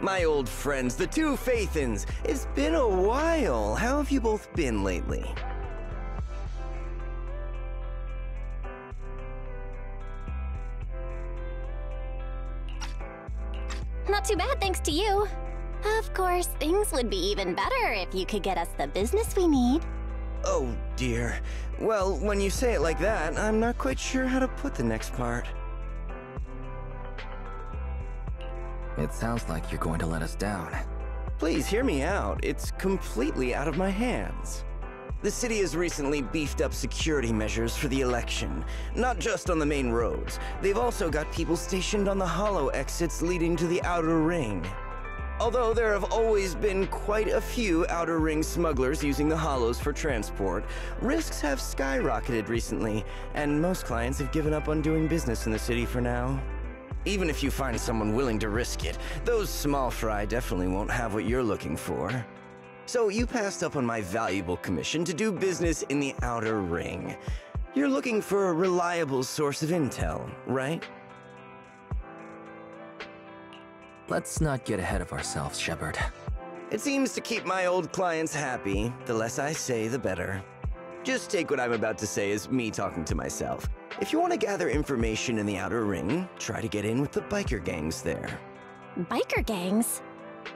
My old friends, the two Faithins. It's been a while. How have you both been lately? Not too bad, thanks to you. Of course, things would be even better if you could get us the business we need. Oh, dear. Well, when you say it like that, I'm not quite sure how to put the next part. It sounds like you're going to let us down. Please hear me out. It's completely out of my hands. The city has recently beefed up security measures for the election, not just on the main roads. They've also got people stationed on the hollow exits leading to the outer ring. Although there have always been quite a few outer ring smugglers using the hollows for transport, risks have skyrocketed recently, and most clients have given up on doing business in the city for now. Even if you find someone willing to risk it, those small fry definitely won't have what you're looking for. So you passed up on my valuable commission to do business in the outer ring. You're looking for a reliable source of intel, right? Let's not get ahead of ourselves, Shepard. It seems to keep my old clients happy. The less I say, the better. Just take what I'm about to say as me talking to myself. If you want to gather information in the outer ring, try to get in with the biker gangs there. Biker gangs?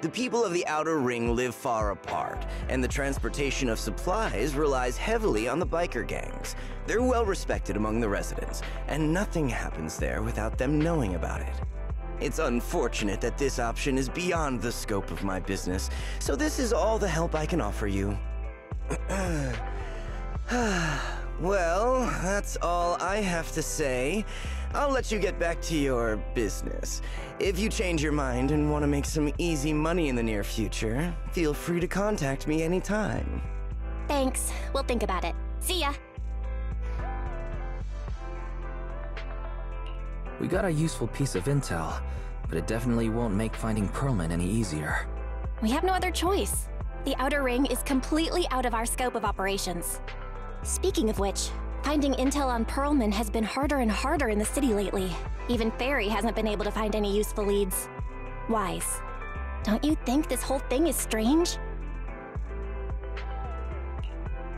The people of the outer ring live far apart, and the transportation of supplies relies heavily on the biker gangs. They're well respected among the residents, and nothing happens there without them knowing about it. It's unfortunate that this option is beyond the scope of my business, so this is all the help I can offer you. Well, that's all I have to say. I'll let you get back to your business. If you change your mind and want to make some easy money in the near future, feel free to contact me anytime. Thanks. We'll think about it. See ya. We got a useful piece of intel, but it definitely won't make finding Perlman any easier. We have no other choice. The outer ring is completely out of our scope of operations. Speaking of which, finding intel on Perlman has been harder and harder in the city lately. Even Fairy hasn't been able to find any useful leads. Wise, don't you think this whole thing is strange?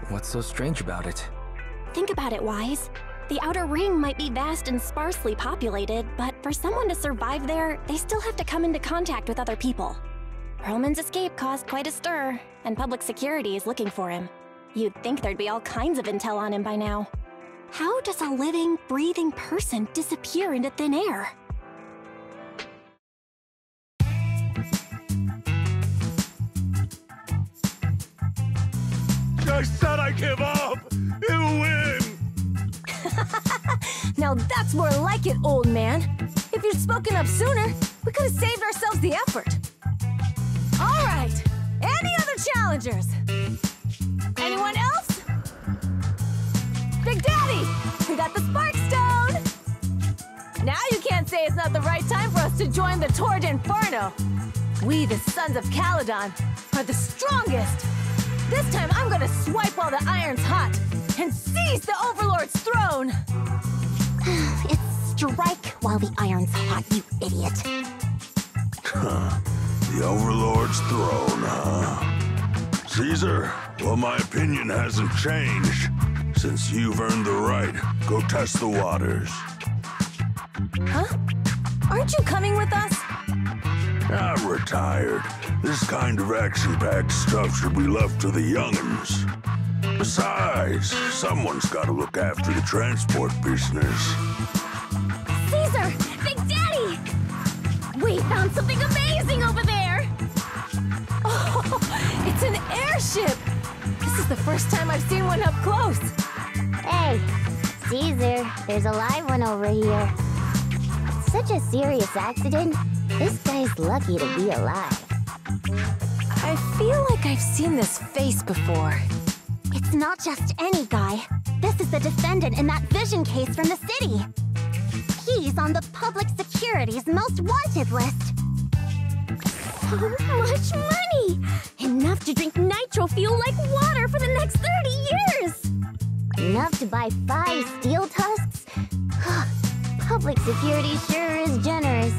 What's so strange about it? Think about it, Wise. The outer ring might be vast and sparsely populated, but for someone to survive there, they still have to come into contact with other people. Perlman's escape caused quite a stir, and public security is looking for him. You'd think there'd be all kinds of intel on him by now. How does a living, breathing person disappear into thin air? I said I give up! You win! Now that's more like it, old man. If you'd spoken up sooner, we could have saved ourselves the effort. All right, any other challengers? Anyone else? Big Daddy, we got the Spark Stone! Now you can't say it's not the right time for us to join the Tour d'Inferno. We, the Sons of Caledon, are the strongest. This time I'm gonna swipe while the iron's hot and seize the Overlord's throne! It's strike while the iron's hot, you idiot. The Overlord's throne, huh? Caesar, well, my opinion hasn't changed. Since you've earned the right, go test the waters. Huh? Aren't you coming with us? I'm retired. This kind of action-packed stuff should be left to the young'uns. Besides, someone's gotta look after the transport business. Caesar! Big Daddy! We found something amazing over there! Oh, it's an airship! This is the first time I've seen one up close. Hey, Caesar, there's a live one over here. It's such a serious accident. This guy's lucky to be alive. I feel like I've seen this face before. It's not just any guy. This is the defendant in that vision case from the city. He's on the public security's most wanted list. So much money! Enough to drink nitro fuel like water for the next 30 years! Enough to buy 5 steel tusks? Public security sure is generous.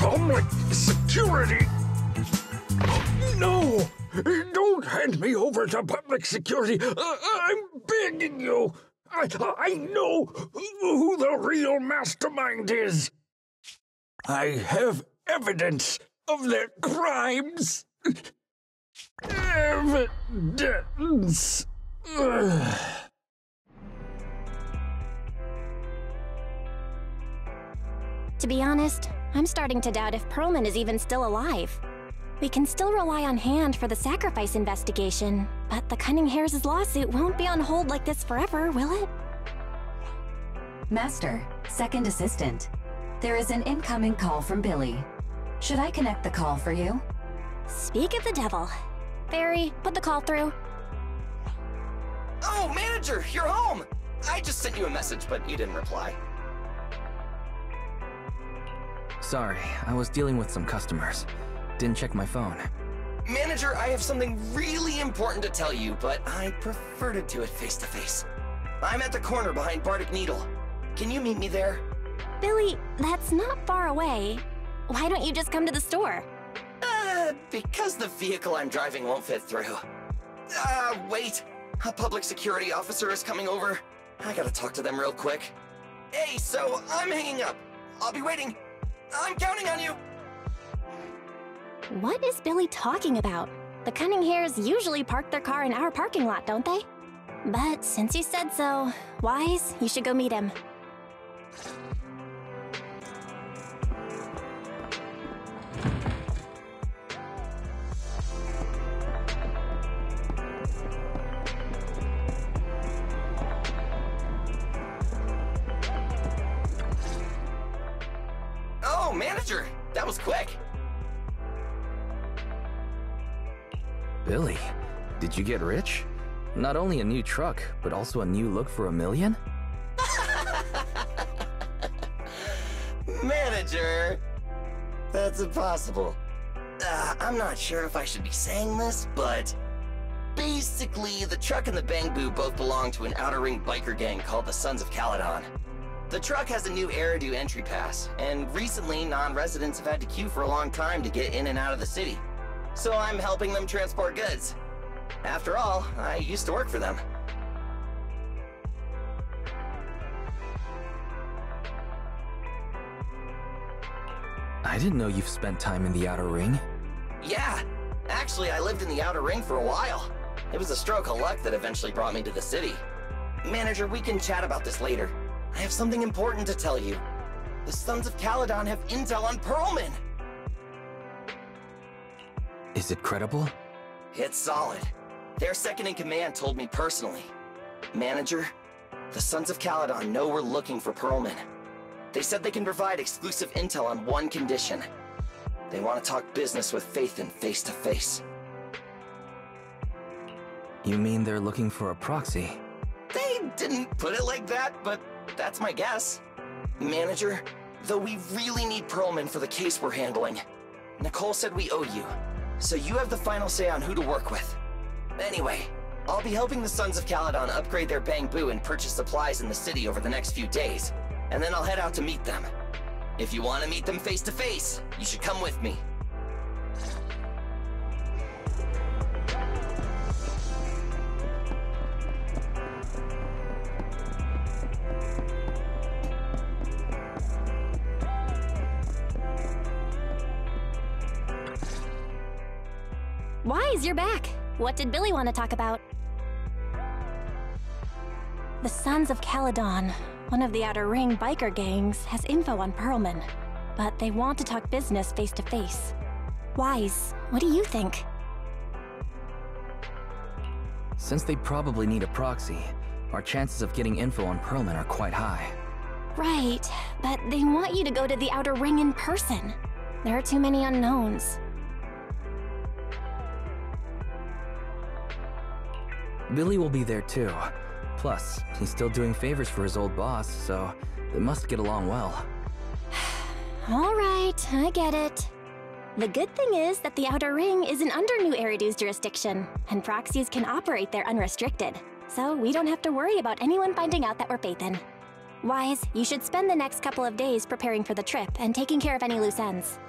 Public security? No! Don't hand me over to public security! I'm begging you! I know who the real mastermind is! I have evidence of their crimes! Evidence! To be honest, I'm starting to doubt if Perlman is even still alive. We can still rely on Hand for the sacrifice investigation, but the Cunning Hares' lawsuit won't be on hold like this forever, will it? Master, second assistant. There is an incoming call from Billy. Should I connect the call for you? Speak of the devil. Barry, put the call through. Oh, manager, you're home! I just sent you a message, but you didn't reply. Sorry, I was dealing with some customers. Didn't check my phone. Manager, I have something really important to tell you, but I prefer to do it face-to-face. I'm at the corner behind Bardic Needle. Can you meet me there? Billy, that's not far away. Why don't you just come to the store? Because the vehicle I'm driving won't fit through. Wait. A public security officer is coming over. I gotta talk to them real quick. Hey, so I'm hanging up. I'll be waiting. I'm counting on you. What is Billy talking about? The Cunning Hares usually park their car in our parking lot, don't they? But since you said so, Wise, you should go meet him. Oh, manager! That was quick. Billy, did you get rich? Not only a new truck, but also a new look for $1 million? Manager! That's impossible. I'm not sure if I should be saying this, but... basically, the truck and the Bang Boo both belong to an outer ring biker gang called the Sons of Caledon. The truck has a new Eridu entry pass, and recently non-residents have had to queue for a long time to get in and out of the city. So I'm helping them transport goods. After all, I used to work for them. I didn't know you've spent time in the Outer Ring. Yeah, actually I lived in the Outer Ring for a while. It was a stroke of luck that eventually brought me to the city. Manager, we can chat about this later. I have something important to tell you. The Sons of Caledon have intel on Perlman! Is it credible? It's solid. Their second-in-command told me personally. Manager, the Sons of Caledon know we're looking for Perlman. They said they can provide exclusive intel on one condition. They want to talk business with Phaethon face-to-face. You mean they're looking for a proxy? They didn't put it like that, but that's my guess. Manager, though we really need Perlman for the case we're handling, Nicole said we owe you, so you have the final say on who to work with. Anyway, I'll be helping the Sons of Caledon upgrade their Bang Boo and purchase supplies in the city over the next few days, and then I'll head out to meet them. If you want to meet them face-to-face, you should come with me. Wise, you're back. What did Billy want to talk about? The Sons of Caledon, one of the Outer Ring biker gangs, has info on Perlman, but they want to talk business face-to-face. Wise, what do you think? Since they probably need a proxy, our chances of getting info on Perlman are quite high. Right, but they want you to go to the Outer Ring in person. There are too many unknowns. Billy will be there too. Plus, he's still doing favors for his old boss, so they must get along well. All right, I get it. The good thing is that the Outer Ring isn't under New Eridu's jurisdiction, and proxies can operate there unrestricted, so we don't have to worry about anyone finding out that we're Phaethon. Wise, you should spend the next couple of days preparing for the trip and taking care of any loose ends.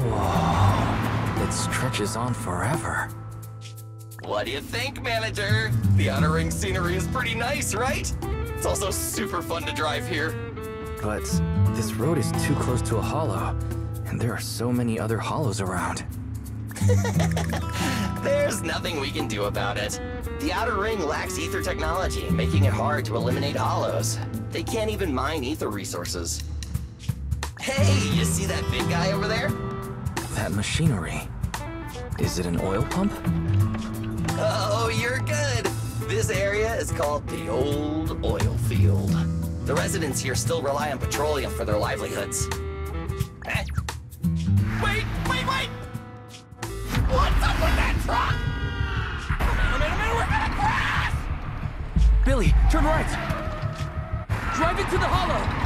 Whoa, it stretches on forever. What do you think, Manager? The Outer Ring scenery is pretty nice, right? It's also super fun to drive here. But this road is too close to a hollow, and there are so many other hollows around. There's nothing we can do about it. The Outer Ring lacks ether technology, making it hard to eliminate hollows. They can't even mine ether resources. Hey, you see that big guy over there? That machinery. Is it an oil pump? Oh, you're good. This area is called the Old Oil Field. The residents here still rely on petroleum for their livelihoods. Eh? Wait! What's up with that truck? Oh, man, we're gonna crash! Billy, turn right! Drive into the hollow!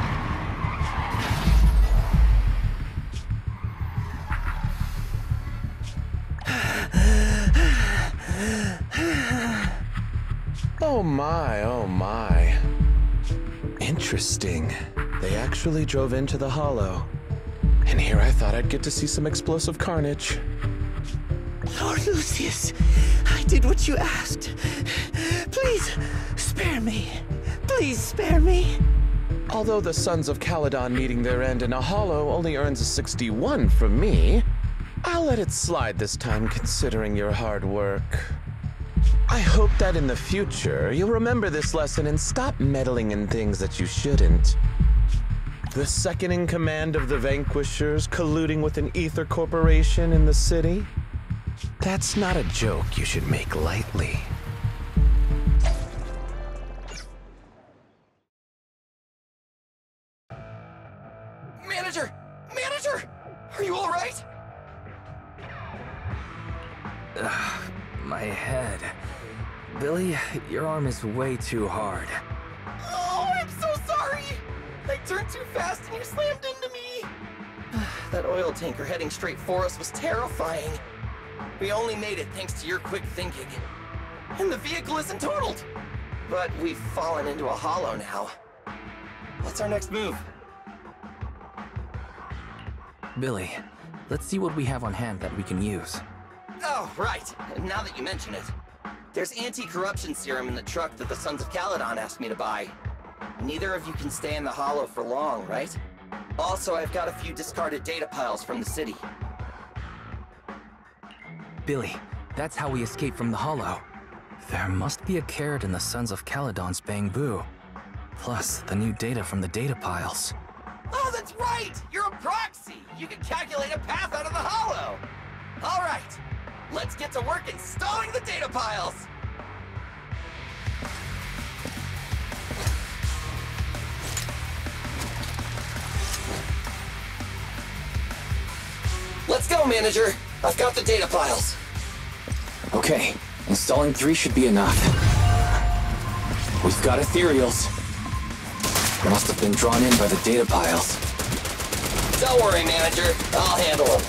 Oh my. Interesting. They actually drove into the hollow. And here I thought I'd get to see some explosive carnage. Lord Lucius, I did what you asked. Please, spare me. Please spare me. Although the Sons of Caledon meeting their end in a hollow only earns a 61 from me, I'll let it slide this time considering your hard work. I hope that in the future, you'll remember this lesson and stop meddling in things that you shouldn't. The second in command of the Vanquishers colluding with an ether corporation in the city? That's not a joke you should make lightly. Manager! Are you alright? My head. Billy, your arm is way too hard. Oh, I'm so sorry! I turned too fast and you slammed into me! That oil tanker heading straight for us was terrifying. We only made it thanks to your quick thinking. And the vehicle isn't totaled! But we've fallen into a hollow now. What's our next move? Billy, let's see what we have on hand that we can use. Oh, right. Now that you mention it. There's anti-corruption serum in the truck that the Sons of Caledon asked me to buy. Neither of you can stay in the hollow for long, right? Also, I've got a few discarded data piles from the city. Billy, that's how we escape from the hollow. There must be a carrot in the Sons of Caledon's bamboo. Plus, the new data from the data piles. Oh, that's right! You're a proxy! You can calculate a path out of the hollow! Alright, let's get to work installing the data piles! Let's go, Manager! I've got the data piles. Okay, installing 3 should be enough. We've got ethereals. Must have been drawn in by the data piles. Don't worry, Manager. I'll handle them.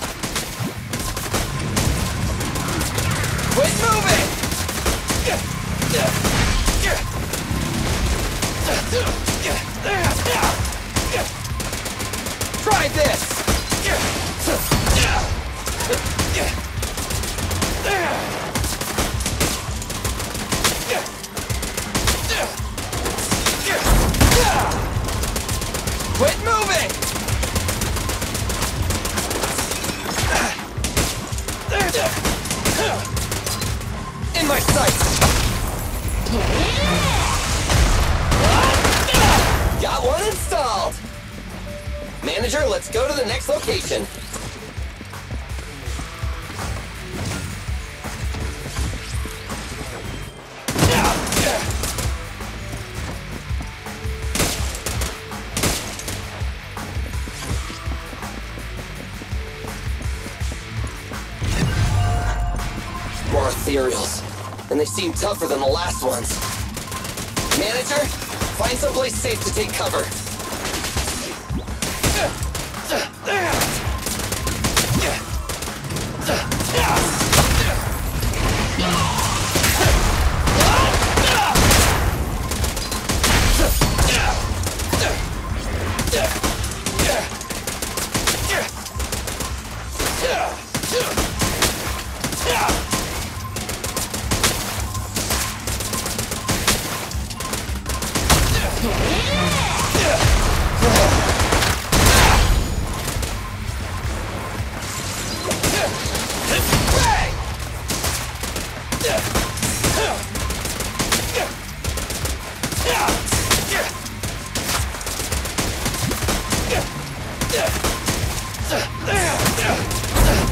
Quit moving! Try this! Quit moving! In my sights! Got one installed! Manager, let's go to the next location. ethereals, and they seem tougher than the last ones. Manager, find someplace safe to take cover.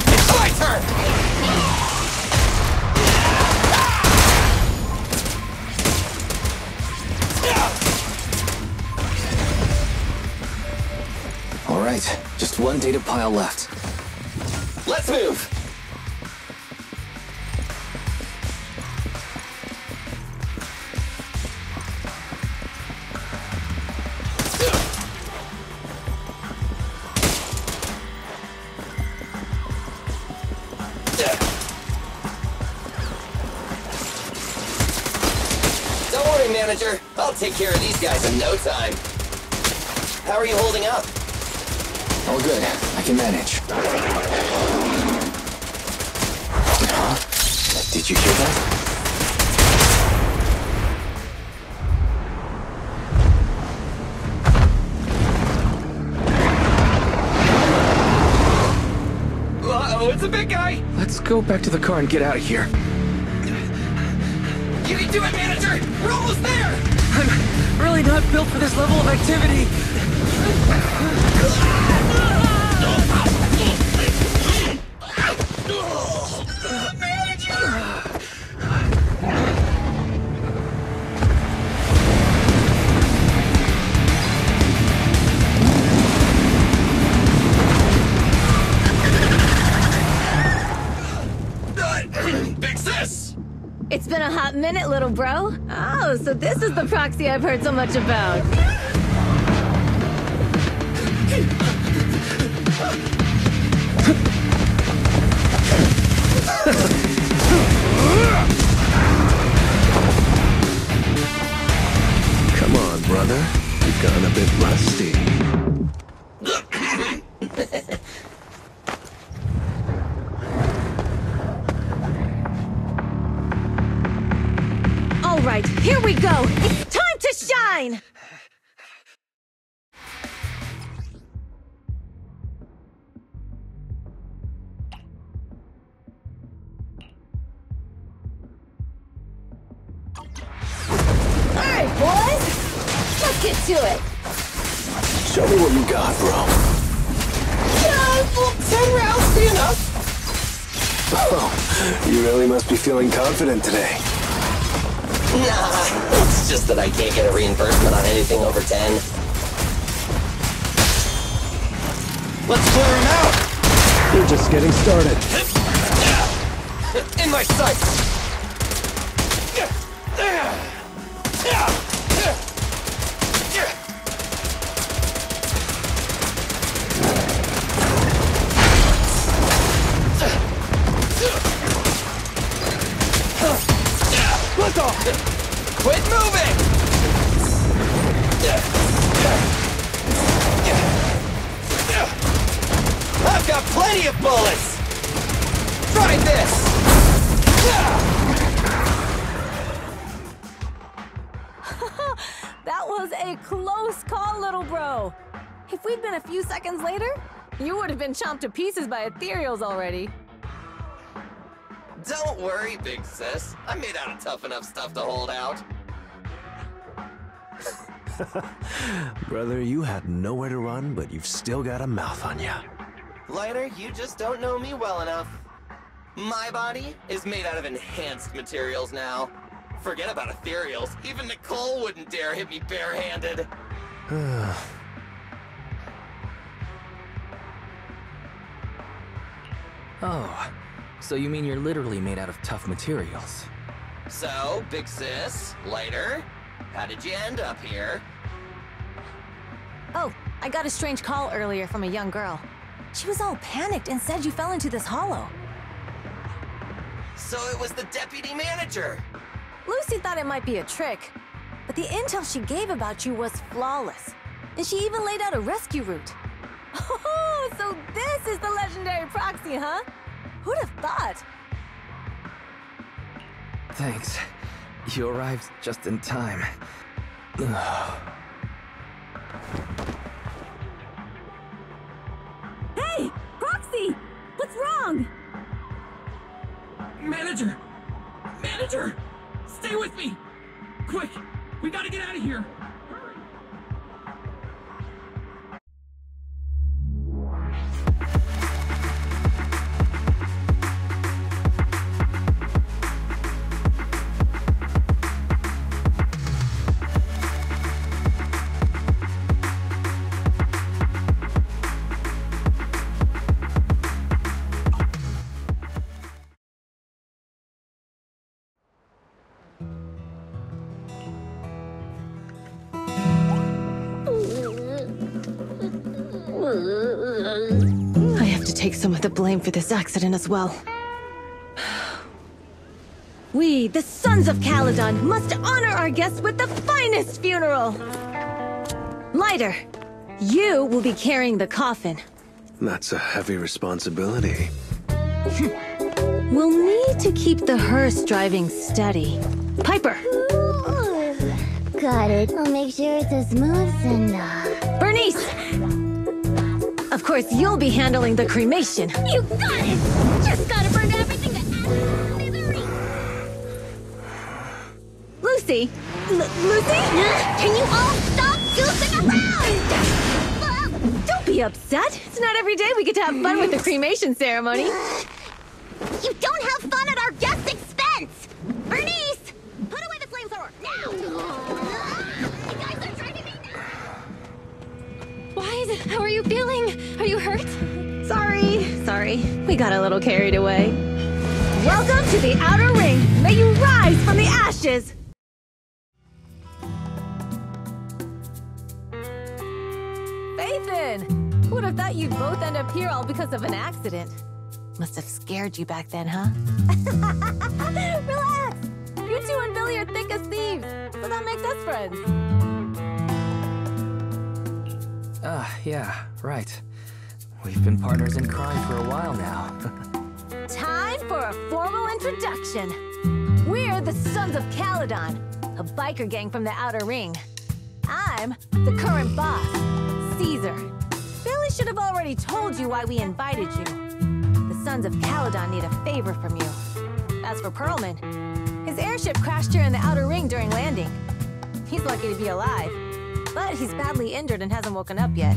It's my turn! All right, just one data pile left. Let's move! Don't worry, Manager. I'll take care of these guys in no time. How are you holding up? All good, I can manage. Huh? Did you hear that? Uh-oh, it's a big guy! Let's go back to the car and get out of here. You can do it, Manager! We're almost there! I'm really not built for this level of activity. Big sis! It's been a hot minute, little bro. Oh, so this is the proxy I've heard so much about. Come on, brother. You've gone a bit rusty. All right, here we go. It's time to shine! All right, boys. Let's get to it. Show me what you got, bro. Well, 10 rounds be enough. Oh, you really must be feeling confident today. Nah, it's just that I can't get a reimbursement on anything over 10. Let's clear him out! You're just getting started. In my sights! Let's off! Quit moving! I've got plenty of bullets! Try this! That was a close call, little bro. If we'd been a few seconds later, you would have been chomped to pieces by ethereals already. Don't worry, big sis. I'm made out of tough enough stuff to hold out. Brother, you had nowhere to run, but you've still got a mouth on you. Lighter, you just don't know me well enough. My body is made out of enhanced materials now. Forget about ethereals. Even Nicole wouldn't dare hit me barehanded. Oh, So you mean you're literally made out of tough materials? So, big sis, lighter, how did you end up here? Oh, I got a strange call earlier from a young girl. She was all panicked and said you fell into this hollow. So it was the deputy manager! Lucy thought it might be a trick, but the intel she gave about you was flawless. And she even laid out a rescue route. Oh, so this is the legendary proxy, huh? Who'd have thought? Thanks. You arrived just in time. Hey! Proxy! What's wrong? Manager! Manager! Stay with me! Quick! We gotta get out of here! Hurry! I have to take some of the blame for this accident as well. We, the Sons of Caledon, must honor our guests with the finest funeral! Lighter, you will be carrying the coffin. That's a heavy responsibility. We'll need to keep the hearse driving steady. Piper! Got it. I'll make sure it's as smooth enough. Bernice! Of course, you'll be handling the cremation. You got it! Just gotta burn everything to misery! Lucy! Lucy? Can you all stop goofing around? Don't be upset. It's not every day we get to have fun with the cremation ceremony. You don't have fun at our guest expense! Bernice! Put away the flamethrower, now! You guys are driving me nuts! Wise, how are you feeling? Are you hurt? Sorry. We got a little carried away. Welcome to the Outer Ring! May you rise from the ashes! Nathan! Would have thought you'd both end up here all because of an accident. Must have scared you back then, huh? Relax! You two and Billy are thick as thieves, so that makes us friends. Yeah, right. We've been partners in crime for a while now. Time for a formal introduction. We're the Sons of Caledon, a biker gang from the Outer Ring. I'm the current boss, Caesar. Billy should have already told you why we invited you. The Sons of Caledon need a favor from you. As for Perlman, his airship crashed here in the Outer Ring during landing. He's lucky to be alive, but he's badly injured and hasn't woken up yet.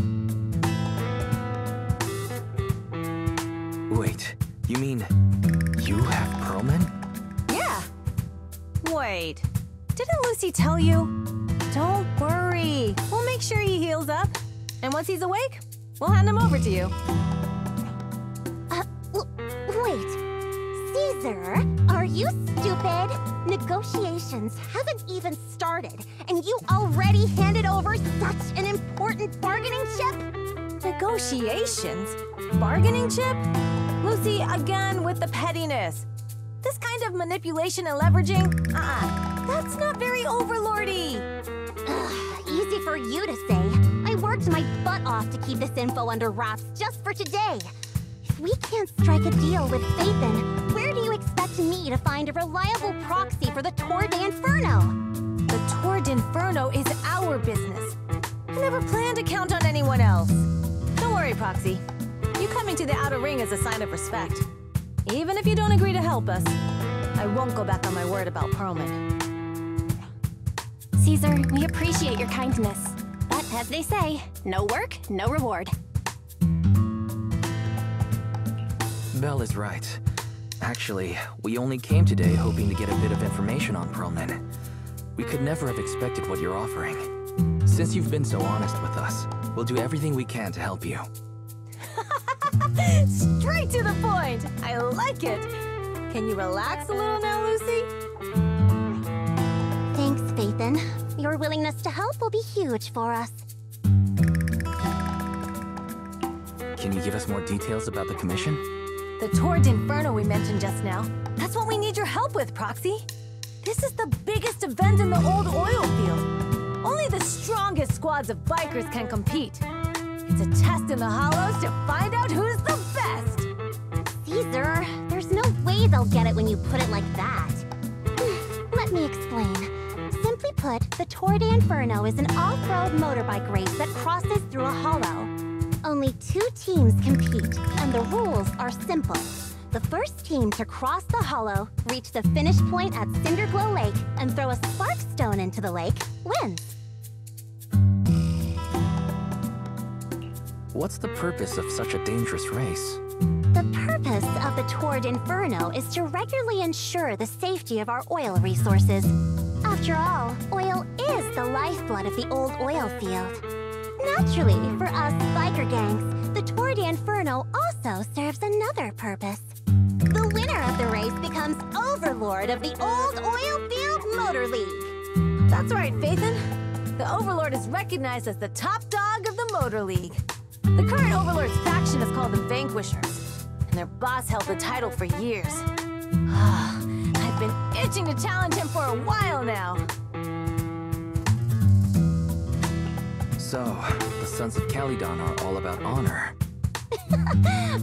Wait, you mean you have Perlman? Yeah. Wait, didn't Lucy tell you? Don't worry, we'll make sure he heals up. And once he's awake, we'll hand him over to you. Wait. Caesar, are you stupid? Negotiations haven't even started, and you already handed over such an important bargaining chip? Negotiations? Bargaining chip? Lucy, again with the pettiness. This kind of manipulation and leveraging? That's not very overlordy. Easy for you to say. I worked my butt off to keep this info under wraps just for today. If we can't strike a deal with Phaethon, where do you expect me to find a reliable proxy for the Tour de Inferno? The Tour de Inferno is our business. I never planned to count on anyone else. Don't worry, Proxy. You coming to the Outer Ring is a sign of respect. Even if you don't agree to help us, I won't go back on my word about Perlman. Caesar, we appreciate your kindness. But as they say, no work, no reward. Belle is right. Actually, we only came today hoping to get a bit of information on Perlman. We could never have expected what you're offering. Since you've been so honest with us, we'll do everything we can to help you. Straight Straight to the point. I like it. Can you relax a little now, Lucy? Thanks, Phaethon. Your willingness to help will be huge for us. Can you give us more details about the commission? The Tour d'Inferno we mentioned just now. That's what we need your help with, Proxy. This is the biggest event in the old oil field. Only the strongest squads of bikers can compete. It's a test in the Hollows to find out who's the best. Caesar, there's no way they'll get it when you put it like that. Let me explain. Simply put, the Tour d'Inferno is an off-road motorbike race that crosses through a hollow. Only 2 teams compete, and the rules are simple. The first team to cross the hollow, reach the finish point at Cinderglow Lake, and throw a spark stone into the lake, wins. What's the purpose of such a dangerous race? The purpose of the Tour d'Inferno is to regularly ensure the safety of our oil resources. After all, oil is the lifeblood of the old oil field. Naturally, for us biker gangs, the Tour d'Inferno also serves another purpose. The winner of the race becomes overlord of the old oil field motor league. That's right, Phaethon. The Overlord is recognized as the top dog of the Motor League. The current Overlord's faction is called the Vanquishers, and their boss held the title for years. I've been itching to challenge him for a while now. So, the Sons of Caledon are all about honor.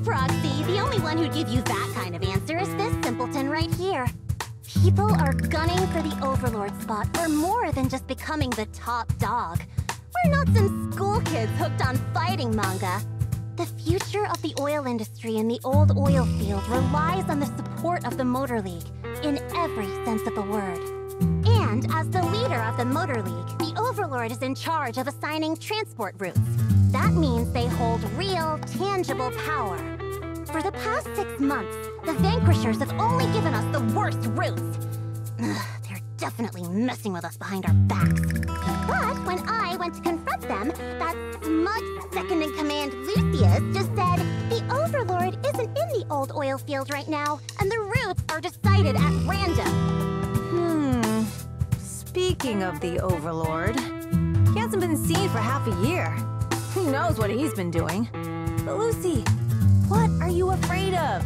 Proxy, the only one who'd give you that kind of answer is this simpleton right here. People are gunning for the Overlord spot for more than just becoming the top dog. We're not some school kids hooked on fighting manga. The future of the oil industry in the old oil field relies on the support of the Motor League, in every sense of the word. And as the leader of the Motor League, the Overlord is in charge of assigning transport routes. That means they hold real, tangible power. For the past 6 months, the Vanquishers have only given us the worst routes. They're definitely messing with us behind our backs. But when I went to confront them, that smug second-in-command Lucius just said, the Overlord isn't in the old oil field right now, and the routes are decided at random. Speaking of the Overlord, he hasn't been seen for half a year. Who knows what he's been doing? But Lucy, what are you afraid of?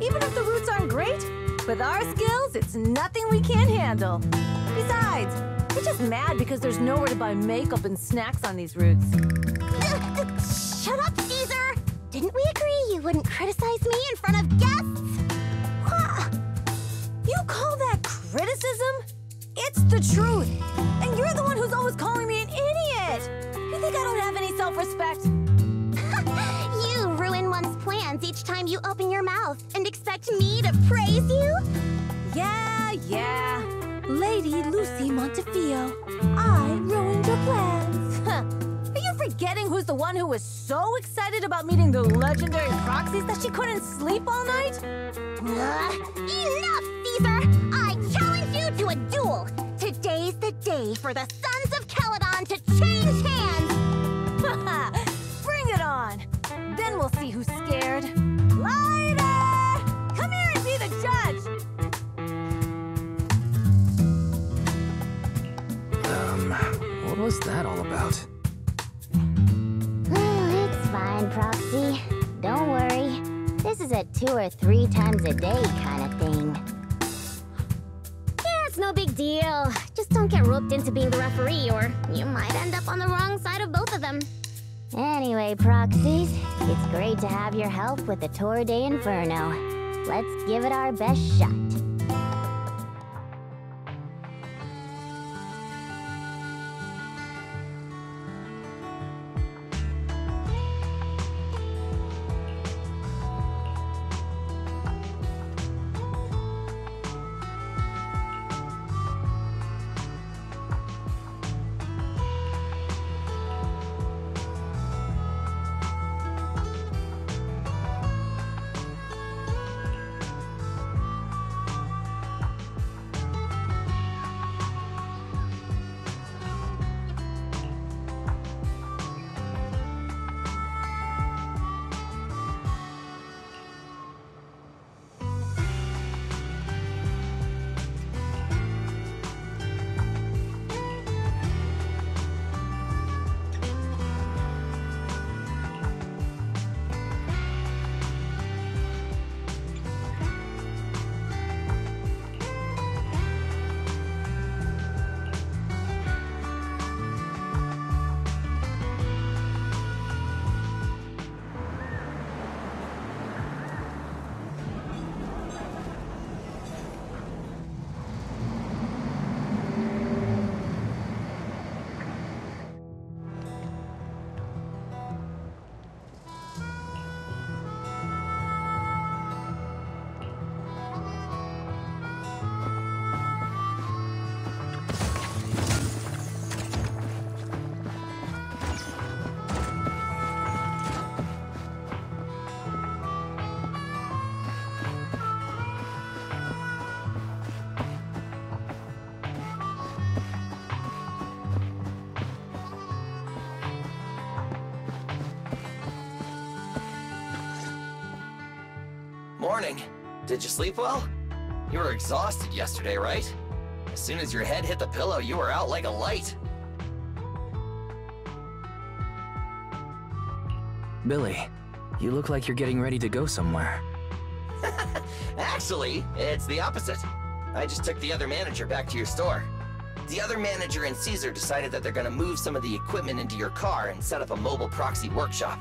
Even if the routes aren't great, with our skills, it's nothing we can't handle. Besides, we're just mad because there's nowhere to buy makeup and snacks on these routes. Shut up, Caesar! Didn't we agree you wouldn't criticize me in front of guests? You call that criticism? It's the truth! And you're the one who's always calling me an idiot! You think I don't have any self-respect? You ruin one's plans each time you open your mouth and expect me to praise you? Yeah. Lady Lucy Montefiore, I ruined your plans. Are you forgetting who's the one who was so excited about meeting the legendary Proxies that she couldn't sleep all night? Enough, Caesar! I challenge you to a duel! Today's the day for the Sons of Caledon to change hands! Bring it on! Then we'll see who's scared. Lighter! Come here and be the judge! What was that all about? It's fine, Proxy. Don't worry. This is a 2 or 3 times a day kind of thing. Yeah, it's no big deal. Just don't get roped into being the referee, or you might end up on the wrong side of both of them. Anyway, Proxies, it's great to have your help with the Tour d'Inferno. Let's give it our best shot. Morning. Did you sleep well? You were exhausted yesterday, right? As soon as your head hit the pillow, you were out like a light. Billy, you look like you're getting ready to go somewhere. Actually, it's the opposite. I just took the other manager back to your store. The other manager and Caesar decided that they're gonna move some of the equipment into your car and set up a mobile proxy workshop.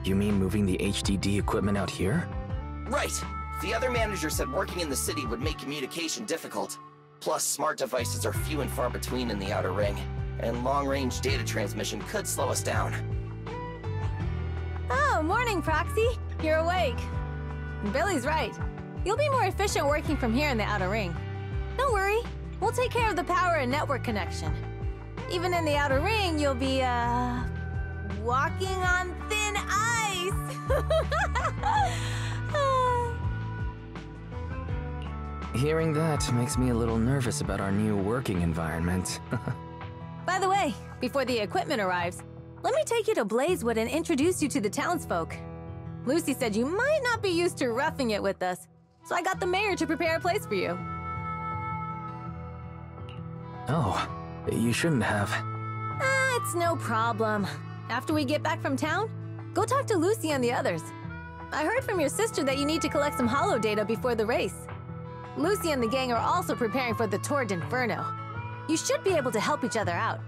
You mean moving the HDD equipment out here? Right. The other manager said working in the city would make communication difficult. Plus, smart devices are few and far between in the Outer Ring, and long-range data transmission could slow us down. Oh, morning, Proxy. You're awake. Billy's right. You'll be more efficient working from here in the Outer Ring. Don't worry. We'll take care of the power and network connection. Even in the Outer Ring, you'll be, walking on thin ice. Hearing that makes me a little nervous about our new working environment. By the way, before the equipment arrives, let me take you to Blazewood and introduce you to the townsfolk. Lucy said you might not be used to roughing it with us, so I got the mayor to prepare a place for you. Oh, you shouldn't have. It's no problem. After we get back from town, go talk to Lucy and the others. I heard from your sister that you need to collect some holo data before the race. Lucy and the gang are also preparing for the Tour d'Inferno. You should be able to help each other out.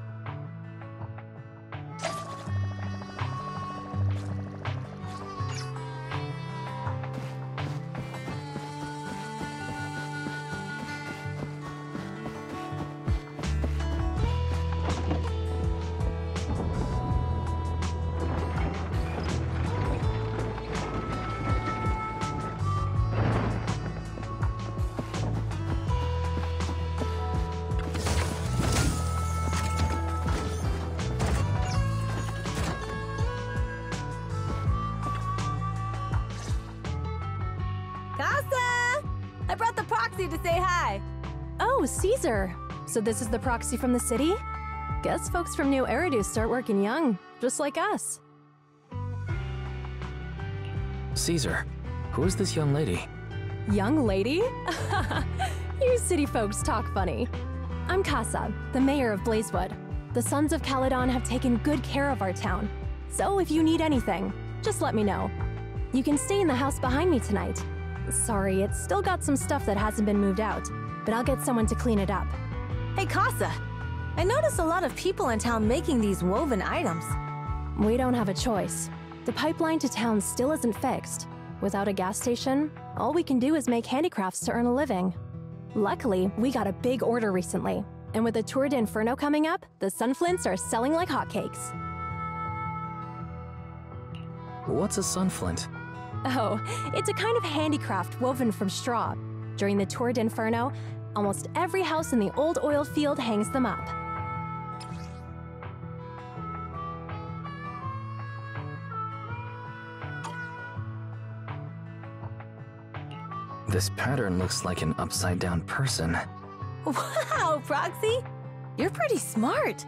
To say hi. Oh, Caesar. So this is the proxy from the city? Guess folks from New Eridu start working young, just like us. Caesar, who is this young lady? Young lady? You city folks talk funny. I'm Casa, the mayor of Blazewood. The Sons of Caledon have taken good care of our town. So if you need anything, just let me know. You can stay in the house behind me tonight. Sorry, it's still got some stuff that hasn't been moved out, but I'll get someone to clean it up. Hey, Casa, I noticed a lot of people in town making these woven items. We don't have a choice. The pipeline to town still isn't fixed. Without a gas station, all we can do is make handicrafts to earn a living. Luckily, we got a big order recently, and with the Tour d'Inferno coming up, the sunflints are selling like hotcakes. What's a sunflint? Oh, it's a kind of handicraft woven from straw. During the Tour d'Inferno, almost every house in the old oil field hangs them up. This pattern looks like an upside-down person. Wow, Proxy! You're pretty smart.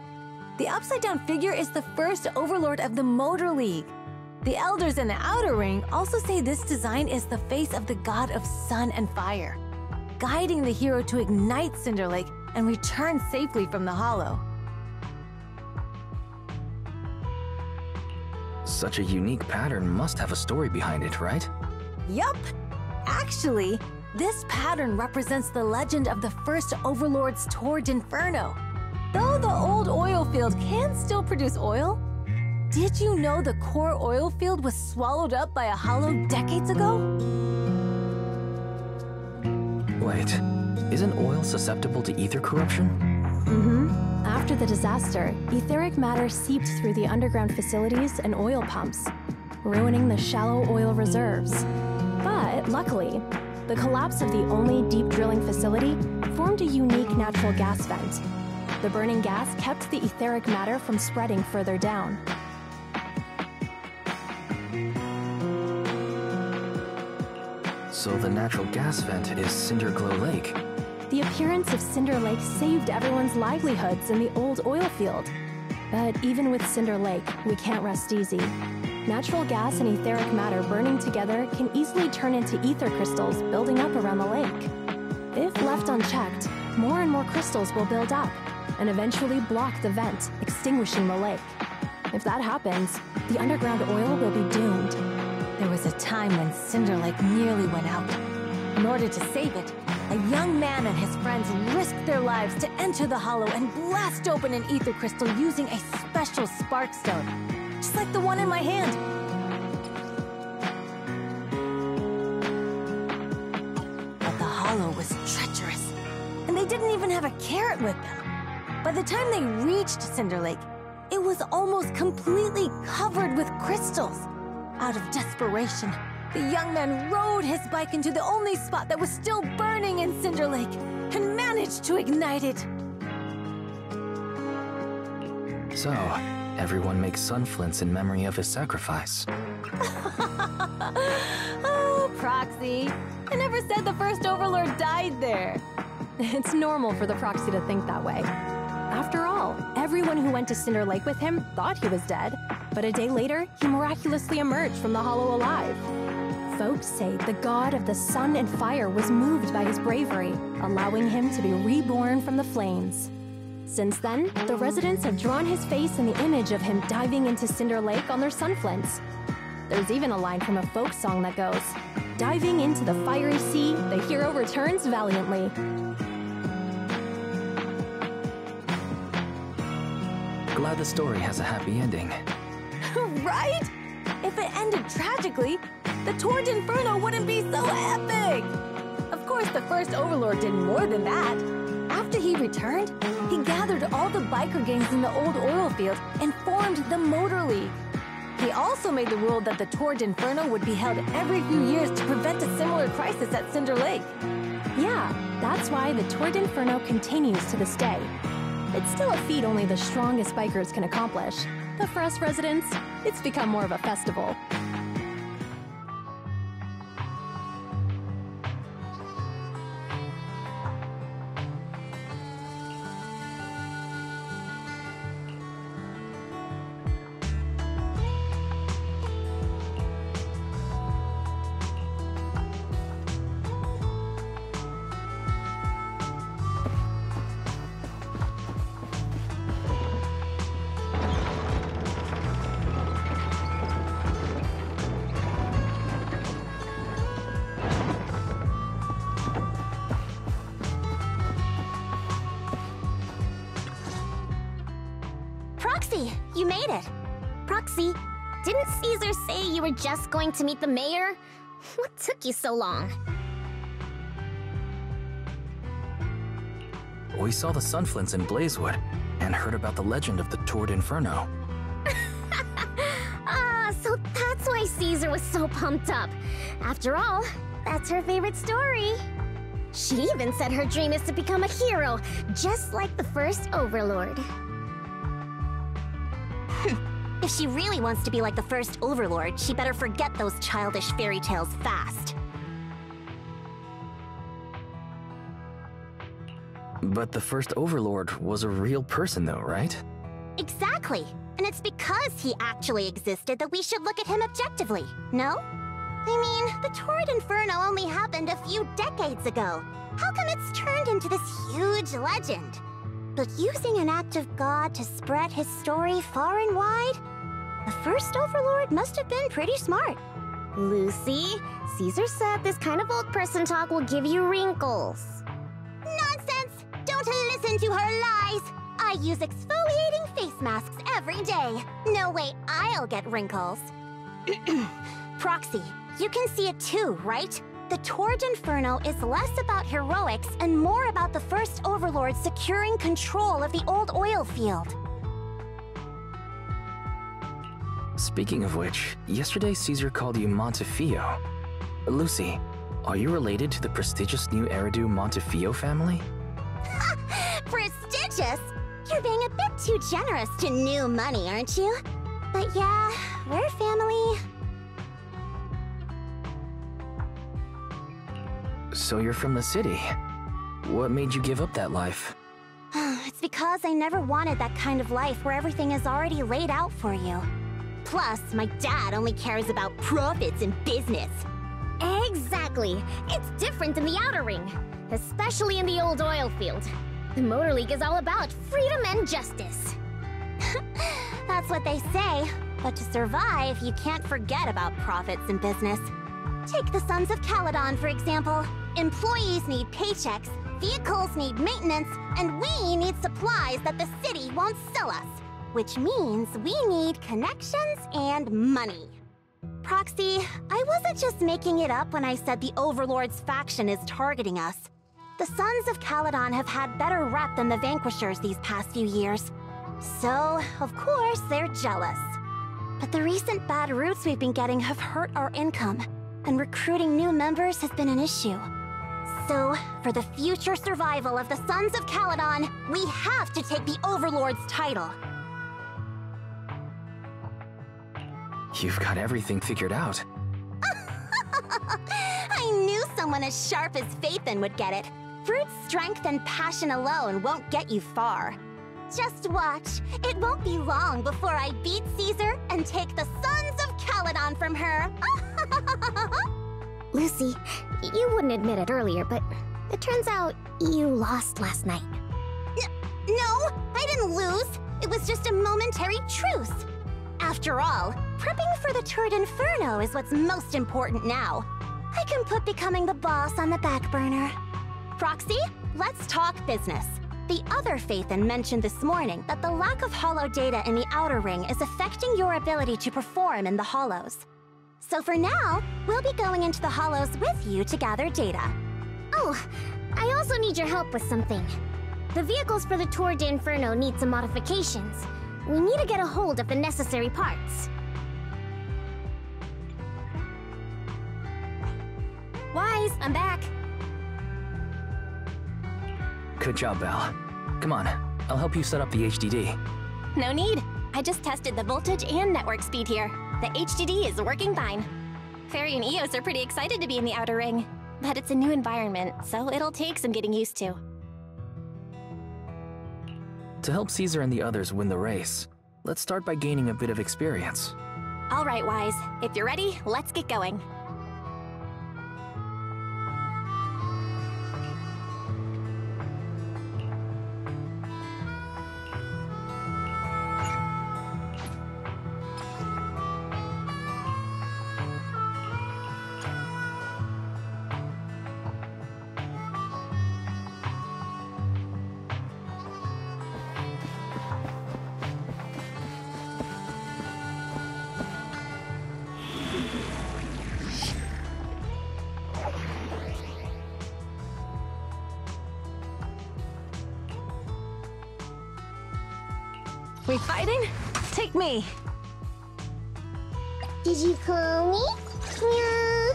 The upside-down figure is the first overlord of the Motor League. The elders in the Outer Ring also say this design is the face of the god of sun and fire, guiding the hero to ignite Cinder Lake and return safely from the Hollow. Such a unique pattern must have a story behind it, right? Yup! Actually, this pattern represents the legend of the first Overlord's Tour d'Inferno. Though the old oil field can still produce oil, did you know the core oil field was swallowed up by a hollow decades ago? Wait, isn't oil susceptible to ether corruption? Mm-hmm. After the disaster, etheric matter seeped through the underground facilities and oil pumps, ruining the shallow oil reserves. But luckily, the collapse of the only deep drilling facility formed a unique natural gas vent. The burning gas kept the etheric matter from spreading further down. So the natural gas vent is Cinderglow Lake. The appearance of Cinder Lake saved everyone's livelihoods in the old oil field. But even with Cinder Lake, we can't rest easy. Natural gas and etheric matter burning together can easily turn into ether crystals building up around the lake. If left unchecked, more and more crystals will build up and eventually block the vent, extinguishing the lake. If that happens, the underground oil will be doomed. There was a time when Cinder Lake nearly went out. In order to save it, a young man and his friends risked their lives to enter the hollow and blast open an ether crystal using a special spark stone, just like the one in my hand. But the hollow was treacherous, and they didn't even have a carrot with them. By the time they reached Cinder Lake, it was almost completely covered with crystals. Out of desperation, the young man rode his bike into the only spot that was still burning in Cinder Lake and managed to ignite it. So, everyone makes sun flints in memory of his sacrifice. Oh, Proxy. I never said the first Overlord died there. It's normal for the Proxy to think that way. After all, everyone who went to Cinder Lake with him thought he was dead, but a day later, he miraculously emerged from the hollow alive. Folks say the god of the sun and fire was moved by his bravery, allowing him to be reborn from the flames. Since then, the residents have drawn his face in the image of him diving into Cinder Lake on their sunflints. There's even a line from a folk song that goes, "Diving into the fiery sea, the hero returns valiantly." Glad the story has a happy ending. Right? If it ended tragically, the Torrent Inferno wouldn't be so epic! Of course, the first Overlord did more than that. After he returned, he gathered all the biker gangs in the old oil field and formed the Motor League. He also made the rule that the Torrent Inferno would be held every few years to prevent a similar crisis at Cinder Lake. Yeah, that's why the Torrent Inferno continues to this day. It's still a feat only the strongest bikers can accomplish, but for us residents, it's become more of a festival. Proxy, you made it. Proxy, didn't Caesar say you were just going to meet the mayor? What took you so long? We saw the sunflints in Blazewood and heard about the legend of the Torrent Inferno. So that's why Caesar was so pumped up. After all, that's her favorite story. She even said her dream is to become a hero, just like the first Overlord. If she really wants to be like the first Overlord, she better forget those childish fairy tales fast. But the first Overlord was a real person though, right? Exactly. And it's because he actually existed that we should look at him objectively, no? I mean, the Torrent Inferno only happened a few decades ago. How come it's turned into this huge legend? But using an act of God to spread his story far and wide? The first Overlord must have been pretty smart. Lucy, Caesar said this kind of old person talk will give you wrinkles. Nonsense! Don't listen to her lies! I use exfoliating face masks every day. No way I'll get wrinkles. Proxy, you can see it too, right? The Torrent Inferno is less about heroics and more about the first Overlord securing control of the old oil field. Speaking of which, yesterday Caesar called you Montefiore. Lucy, are you related to the prestigious new Eridu Montefiore family? Prestigious? You're being a bit too generous to new money, aren't you? But yeah, we're family. So you're from the city. What made you give up that life? It's because I never wanted that kind of life where everything is already laid out for you. Plus, my dad only cares about profits and business. Exactly. It's different in the Outer Ring, especially in the old oil field. The Motor League is all about freedom and justice. That's what they say. But to survive, you can't forget about profits and business. Take the Sons of Caledon, for example. Employees need paychecks, vehicles need maintenance, and we need supplies that the city won't sell us. Which means we need connections and money. Proxy, I wasn't just making it up when I said the Overlord's faction is targeting us. The Sons of Caledon have had better rep than the Vanquishers these past few years. So, of course, they're jealous. But the recent bad routes we've been getting have hurt our income, and recruiting new members has been an issue. So, for the future survival of the Sons of Caledon, we have to take the Overlord's title. You've got everything figured out. I knew someone as sharp as Phaethon would get it. Brute strength and passion alone won't get you far. Just watch. It won't be long before I beat Caesar and take the Sons of Caledon from her. Lucy, you wouldn't admit it earlier, but it turns out you lost last night. No, I didn't lose. It was just a momentary truce. After all, prepping for the tour d'Inferno is what's most important now. I can put becoming the boss on the back burner. Proxy, let's talk business. The other Phaethon mentioned this morning that the lack of holo data in the Outer Ring is affecting your ability to perform in the Hollows. So for now, we'll be going into the Hollows with you to gather data. Oh, I also need your help with something. The vehicles for the Tour d'Inferno need some modifications. We need to get a hold of the necessary parts. Wise, I'm back. Good job, Belle. Come on, I'll help you set up the HDD. No need. I just tested the voltage and network speed here. The HDD is working fine. Fairy and Eos are pretty excited to be in the Outer Ring, but it's a new environment, so it'll take some getting used to. To help Caesar and the others win the race, let's start by gaining a bit of experience. All right, Wise. If you're ready, let's get going. We fighting? Take me. Did you call me? Yeah.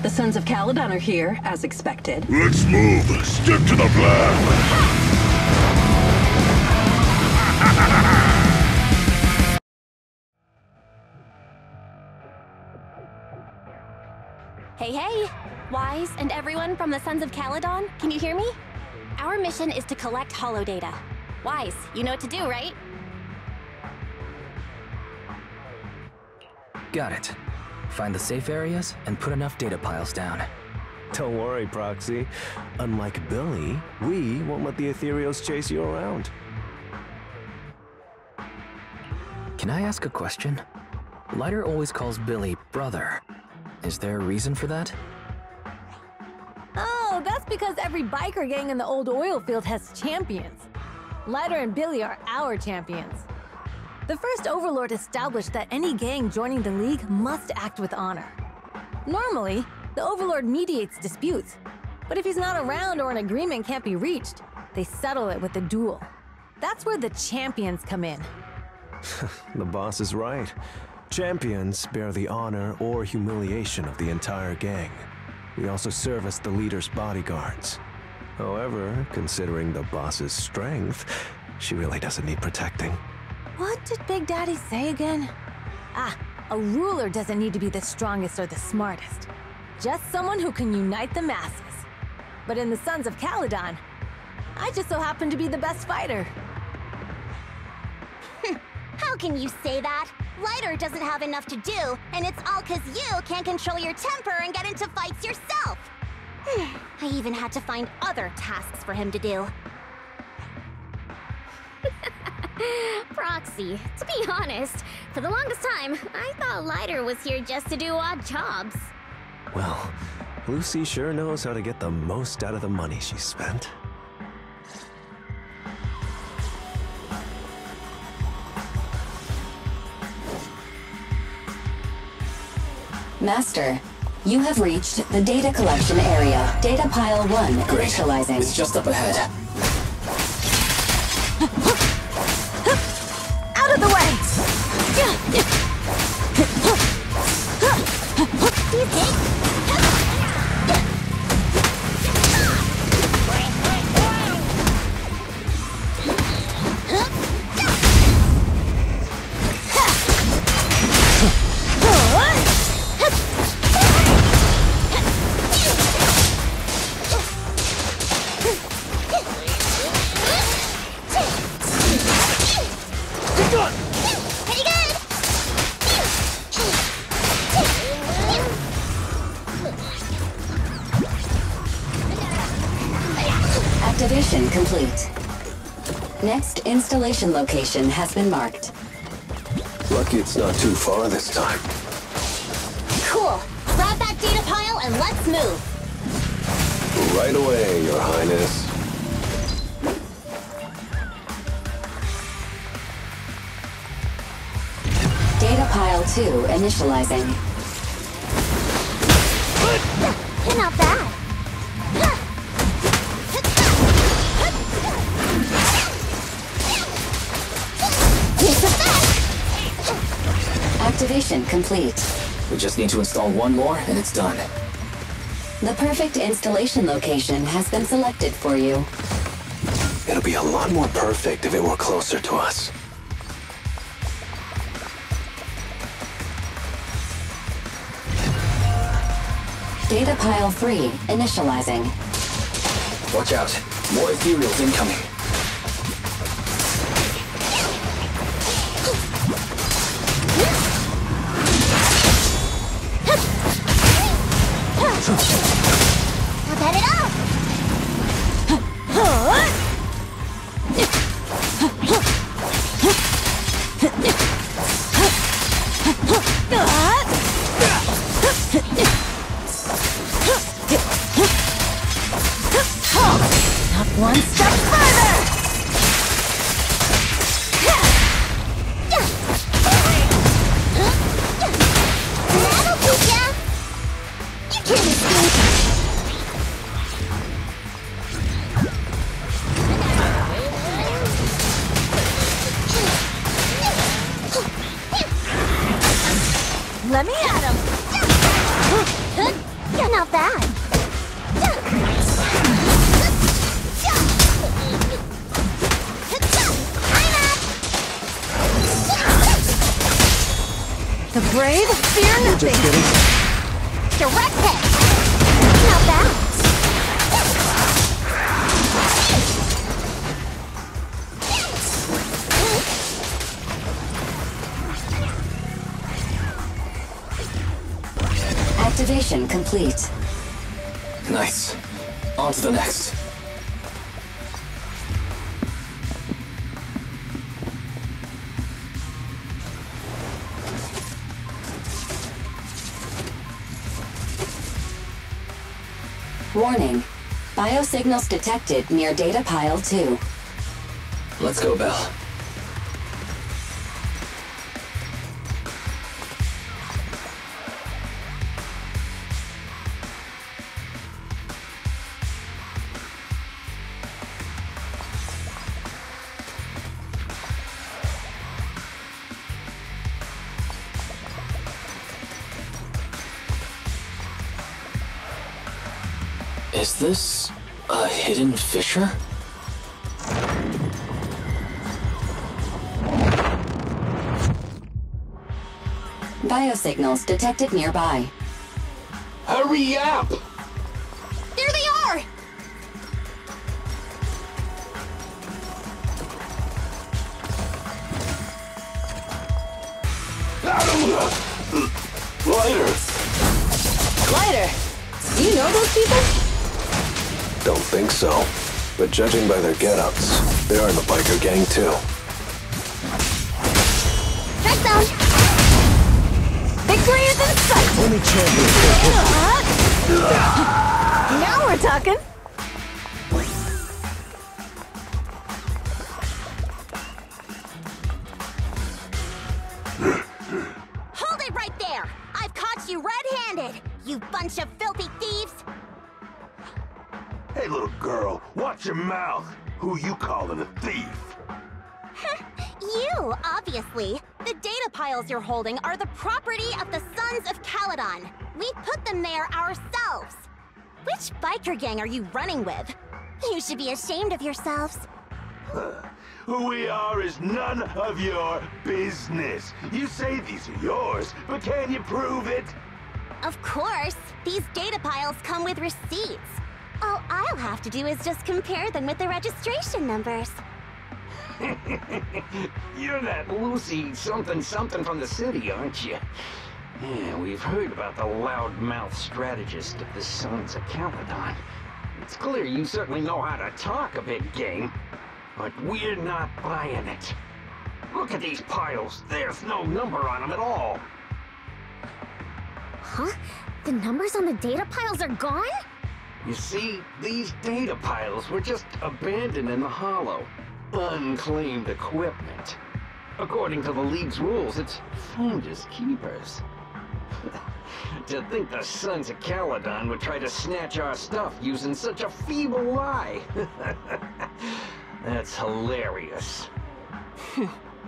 The Sons of Caledon are here, as expected. Let's move! Stick to the plan! Hey, hey! Wise and everyone from the Sons of Caledon, can you hear me? Our mission is to collect holo data. Wise, you know what to do, right? Got it. Find the safe areas and put enough data piles down. Don't worry, Proxy. Unlike Billy, we won't let the Ethereals chase you around. Can I ask a question? Lighter always calls Billy brother. Is there a reason for that? Oh, that's because every biker gang in the old oil field has champions. Lighter and Billy are our champions. The first Overlord established that any gang joining the League must act with honor. Normally, the Overlord mediates disputes, but if he's not around or an agreement can't be reached, they settle it with a duel. That's where the champions come in. The boss is right. Champions bear the honor or humiliation of the entire gang. We also serve as the leader's bodyguards. However, considering the boss's strength, she really doesn't need protecting. What did Big Daddy say again? Ah, a ruler doesn't need to be the strongest or the smartest. Just someone who can unite the masses. But in the Sons of Caledon, I just so happen to be the best fighter. How can you say that? Lighter doesn't have enough to do, and it's all 'cause you can't control your temper and get into fights yourself. I even had to find other tasks for him to do. Proxy, to be honest, for the longest time, I thought Lighter was here just to do odd jobs. Well, Lucy sure knows how to get the most out of the money she spent. Master, you have reached the data collection area. Data pile 1 initializing. It's just up ahead. Out of the way! Activation complete. Next installation location has been marked. Lucky it's not too far this time. Cool. Grab that data pile and let's move. Right away, Your Highness. Data pile 2 initializing. Not bad. Activation complete. We just need to install one more and it's done. The perfect installation location has been selected for you. It'll be a lot more perfect if it were closer to us. Data pile 3 initializing. Watch out. More ethereals incoming. I've had it up! Not one step further! That'll teach ya! You can't escape! Let me at him! Yeah, not bad. The brave fear nothing! Direct hit! Not bad. Activation complete. Nice. On to the next. Warning. Biosignals detected near data pile 2. Let's go, Belle. Is this a hidden fissure? Biosignals detected nearby. Hurry up! There they are! Lighter, do you know those people? don't think so. But judging by their get-ups, they're in the biker gang too. Strike down! Victory is in sight! Only champions Now we're talking! Hold it right there! I've caught you red-handed, you bunch of filthy thieves! Hey, little girl, watch your mouth. Who you calling a thief? You, obviously. The data piles you're holding are the property of the Sons of Caledon. We put them there ourselves. Which biker gang are you running with? You should be ashamed of yourselves. Who we are is none of your business. You say these are yours, but can you prove it? Of course. These data piles come with receipts. All I'll have to do is just compare them with the registration numbers. You're that Lucy something from the city, aren't you? Yeah, we've heard about the loudmouth strategist of the Sons of Caledon. It's clear you certainly know how to talk a big game, but we're not buying it. Look at these piles. There's no number on them at all. Huh? The numbers on the data piles are gone? You see, these data piles were just abandoned in the hollow. Unclaimed equipment. According to the League's rules, it's finders keepers. To think the Sons of Caledon would try to snatch our stuff using such a feeble lie. That's hilarious.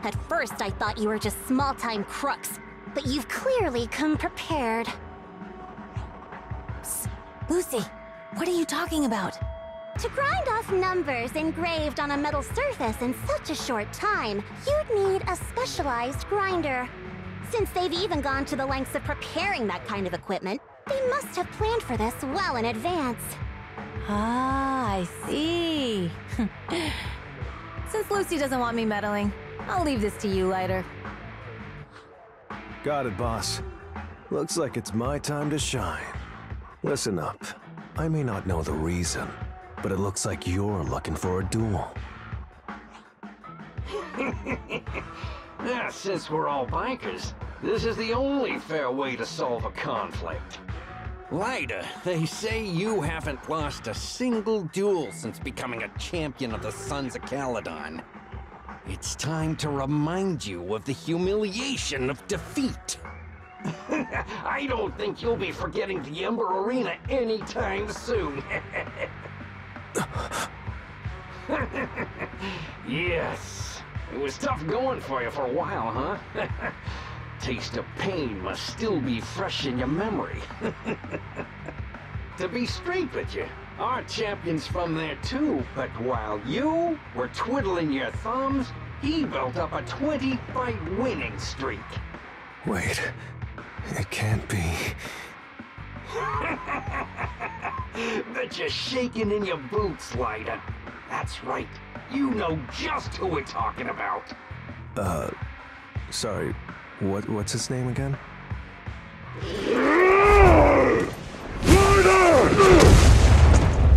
At first I thought you were just small-time crooks, but you've clearly come prepared. Psst. Lucy, what are you talking about? To grind off numbers engraved on a metal surface in such a short time, you'd need a specialized grinder. Since they've even gone to the lengths of preparing that kind of equipment, they must have planned for this well in advance. Ah, I see. Since Lucy doesn't want me meddling, I'll leave this to you, Lighter. Got it, boss. Looks like it's my time to shine. Listen up. I may not know the reason, but it looks like you're looking for a duel. Yeah, since we're all bikers, this is the only fair way to solve a conflict. Lighter, they say you haven't lost a single duel since becoming a champion of the Sons of Caledon. It's time to remind you of the humiliation of defeat. I don't think you'll be forgetting the Ember Arena anytime soon. Yes, it was tough going for you for a while, huh? Taste of pain must still be fresh in your memory. To be straight with you, our champion's from there too, but while you were twiddling your thumbs, he built up a 20-fight winning streak. Wait, it can't be. Bet you're shaking in your boots, Lighter. That's right. You know just who we're talking about. Sorry. What's his name again?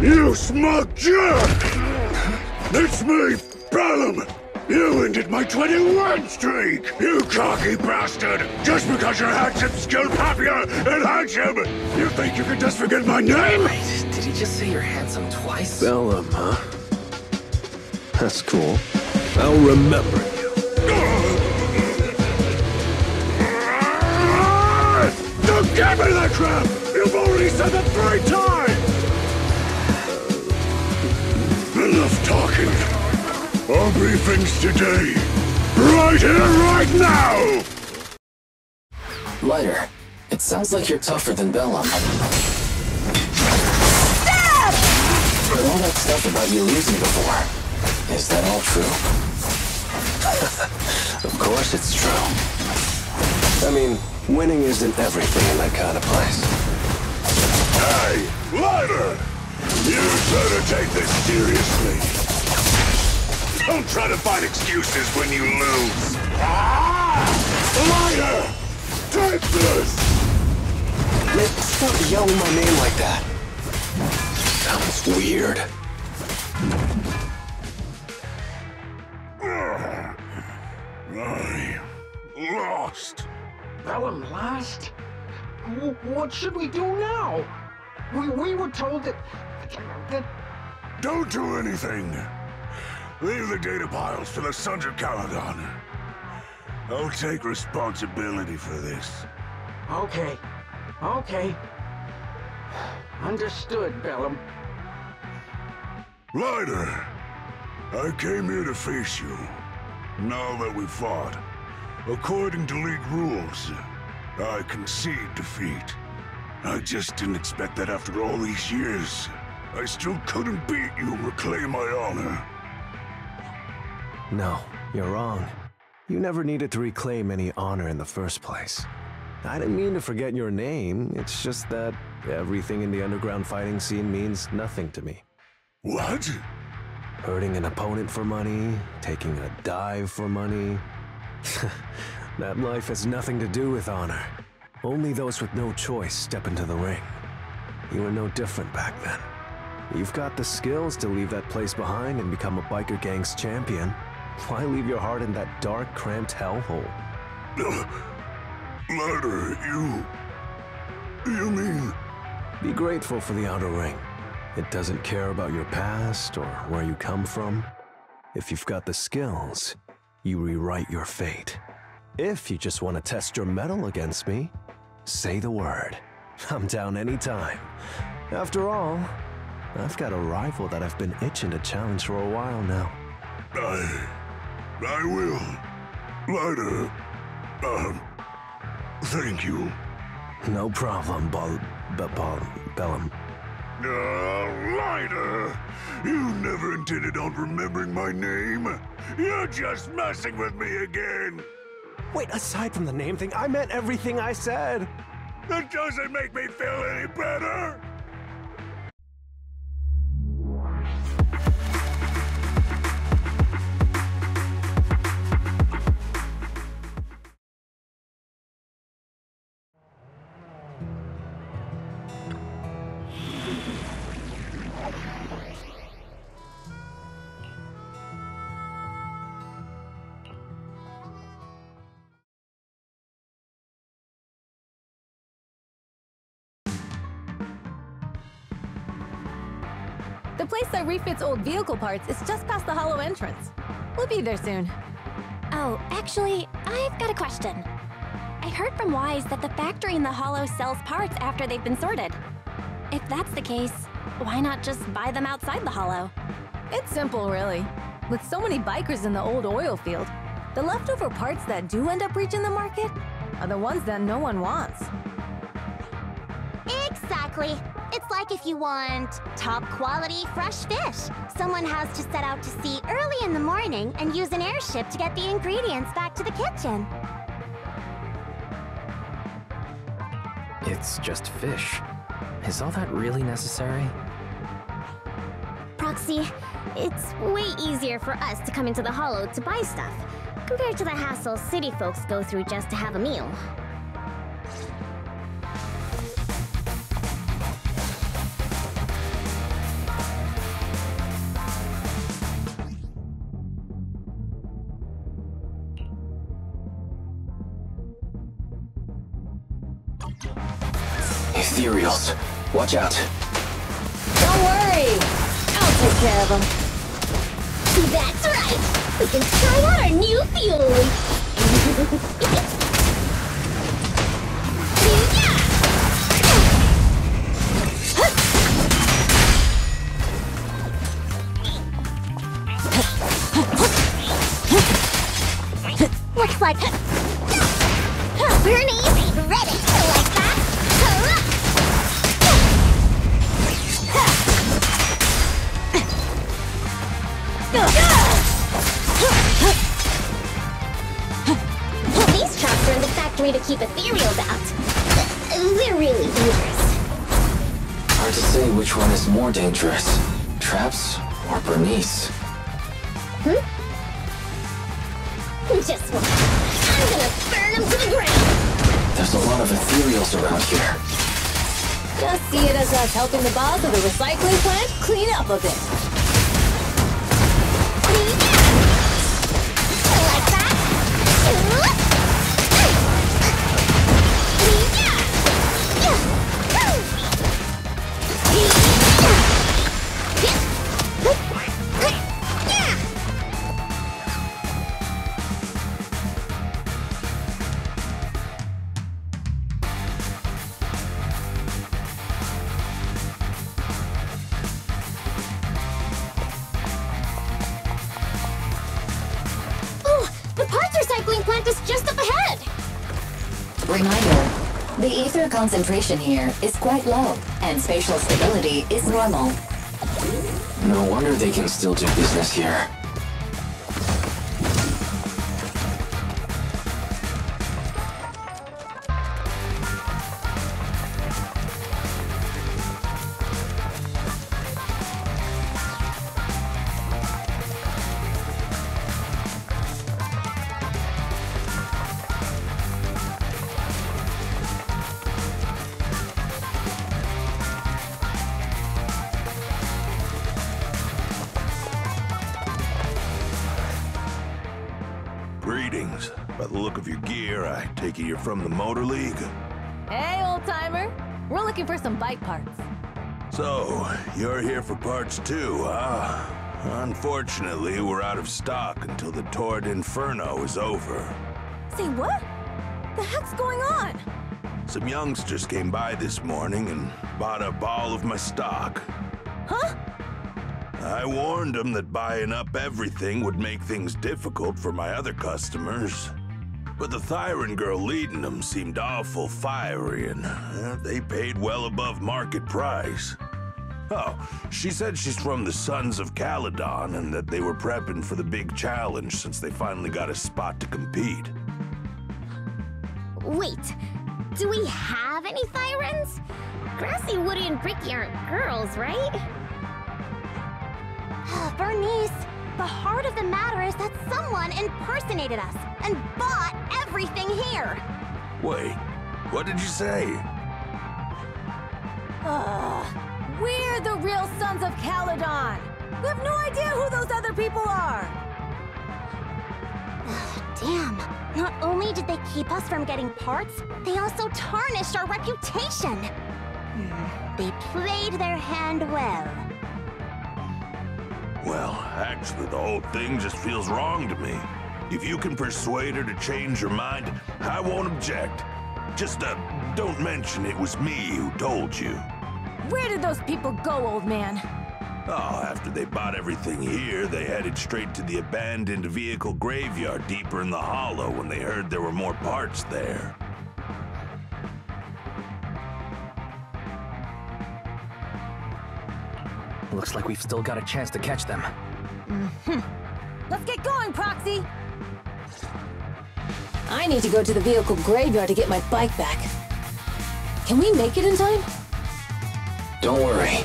You smug jerk! It's me, Bellum! You ended my 21 streak! You cocky bastard! Just because you're handsome, skilled, happier, and handsome! You think you can just forget my name? Wait, did he just say you're handsome twice? Bellum, huh? That's cool. I'll remember you. Don't give me that crap! You've already said it 3 times! Enough talking. Our briefings today. Right here, right now! Lighter, it sounds like you're tougher than Bellum. But all that stuff about you losing before, is that all true? Of course it's true. I mean, Winning isn't everything in that kind of place. Hey, Lighter! You better take this seriously. Don't try to find excuses when you lose. Lighter! Take this! Man, stop yelling my name like that. Sounds weird. I lost. Bellum lost? What should we do now? We were told that... Don't do anything. Leave the data piles to the Sons of Caledon. I'll take responsibility for this. Okay. Understood, Bellum. Lighter, I came here to face you. Now that we fought, according to League rules, I concede defeat. I just didn't expect that after all these years, I still couldn't beat you and reclaim my honor. No, you're wrong. You never needed to reclaim any honor in the first place. I didn't mean to forget your name, it's just that everything in the underground fighting scene means nothing to me. What? Hurting an opponent for money, taking a dive for money. That life has nothing to do with honor. Only those with no choice step into the ring. You were no different back then. You've got the skills to leave that place behind and become a biker gang's champion. Why leave your heart in that dark, cramped hellhole? Lighter, you mean... Be grateful for the outer ring. It doesn't care about your past or where you come from. If you've got the skills, you rewrite your fate. If you just want to test your mettle against me, say the word. I'm down anytime. After all, I've got a rival that I've been itching to challenge for a while now. I will. Lighter, thank you. No problem, Bellum. Lighter! You never intended on remembering my name. You're just messing with me again. Wait, aside from the name thing, I meant everything I said. That doesn't make me feel any better. The place that refits old vehicle parts is just past the hollow entrance. We'll be there soon. Oh, actually, I've got a question. I heard from Wise that the factory in the hollow sells parts after they've been sorted. If that's the case, why not just buy them outside the hollow? It's simple, really. With so many bikers in the old oil field, the leftover parts that do end up reaching the market are the ones that no one wants. Exactly. It's like if you want top quality fresh fish. Someone has to set out to sea early in the morning and use an airship to get the ingredients back to the kitchen. It's just fish. Is all that really necessary? Proxy, it's way easier for us to come into the hollow to buy stuff, compared to the hassle city folks go through just to have a meal. Ethereals, watch out. Don't worry! I'll take care of them. That's right! We can try out our new fuel! Looks like... Burn easy! Ready! Like that! These trucks keep ethereals out. They're really dangerous. Hard to say which one is more dangerous. Traps or Bernice? Just one. I'm gonna burn them to the ground. There's a lot of ethereals around here. Just see it as us helping the boss of the recycling plant clean up a bit. Like that? Reminder, the ether concentration here is quite low, and spatial stability is normal. No wonder they can still do business here. Greetings. By the look of your gear, I take it you're from the Motor League? Hey, old-timer. We're looking for some bike parts. So, you're here for parts too, huh? Unfortunately, we're out of stock until the tour d'Inferno is over. Say what? The heck's going on? Some youngsters came by this morning and bought up all of my stock. Huh? I warned them that buying up everything would make things difficult for my other customers. But the Thyran girl leading them seemed awful fiery, and they paid well above market price. Oh, she said she's from the Sons of Caledon and that they were prepping for the big challenge since they finally got a spot to compete. Wait, do we have any Thyrans? Grassy, Woody, and Bricky aren't girls, right? Bernice, the heart of the matter is that someone impersonated us and bought everything here. Wait, what did you say? We're the real Sons of Caledon. We have no idea who those other people are. Damn. Not only did they keep us from getting parts, they also tarnished our reputation. They played their hand well. Well, actually, the whole thing just feels wrong to me. If you can persuade her to change her mind, I won't object. Just, don't mention it was me who told you. Where did those people go, old man? Oh, after they bought everything here, they headed straight to the abandoned vehicle graveyard deeper in the hollow when they heard there were more parts there. Looks like we've still got a chance to catch them. Let's get going, Proxy! I need to go to the vehicle graveyard to get my bike back. Can we make it in time? Don't worry.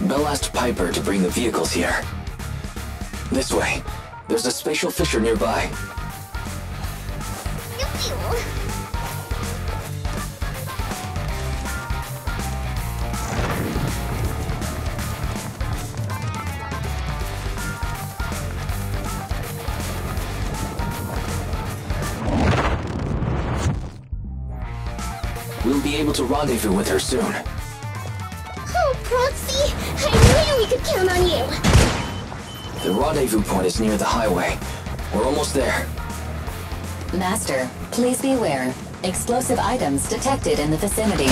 Belle asked Piper to bring the vehicles here. This way. There's a spatial fissure nearby. We'll be able to rendezvous with her soon. Oh, Proxy! I knew we could count on you! The rendezvous point is near the highway. We're almost there. Master, please beware. Explosive items detected in the vicinity.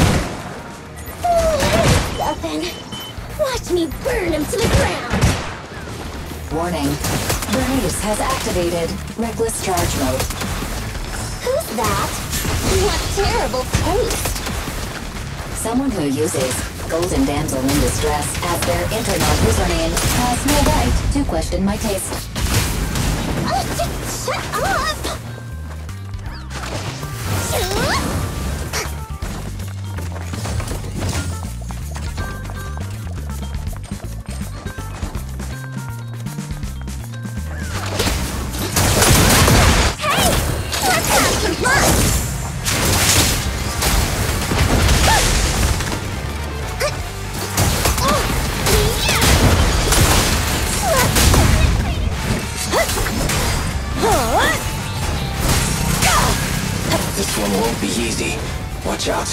Oh, nothing. Watch me burn him to the ground! Warning. Bernice has activated reckless charge mode. Who's that? What terrible taste! Someone who uses Golden Damsel in Distress as their internet username has no right to question my taste. Shut up! won't be easy. Watch out.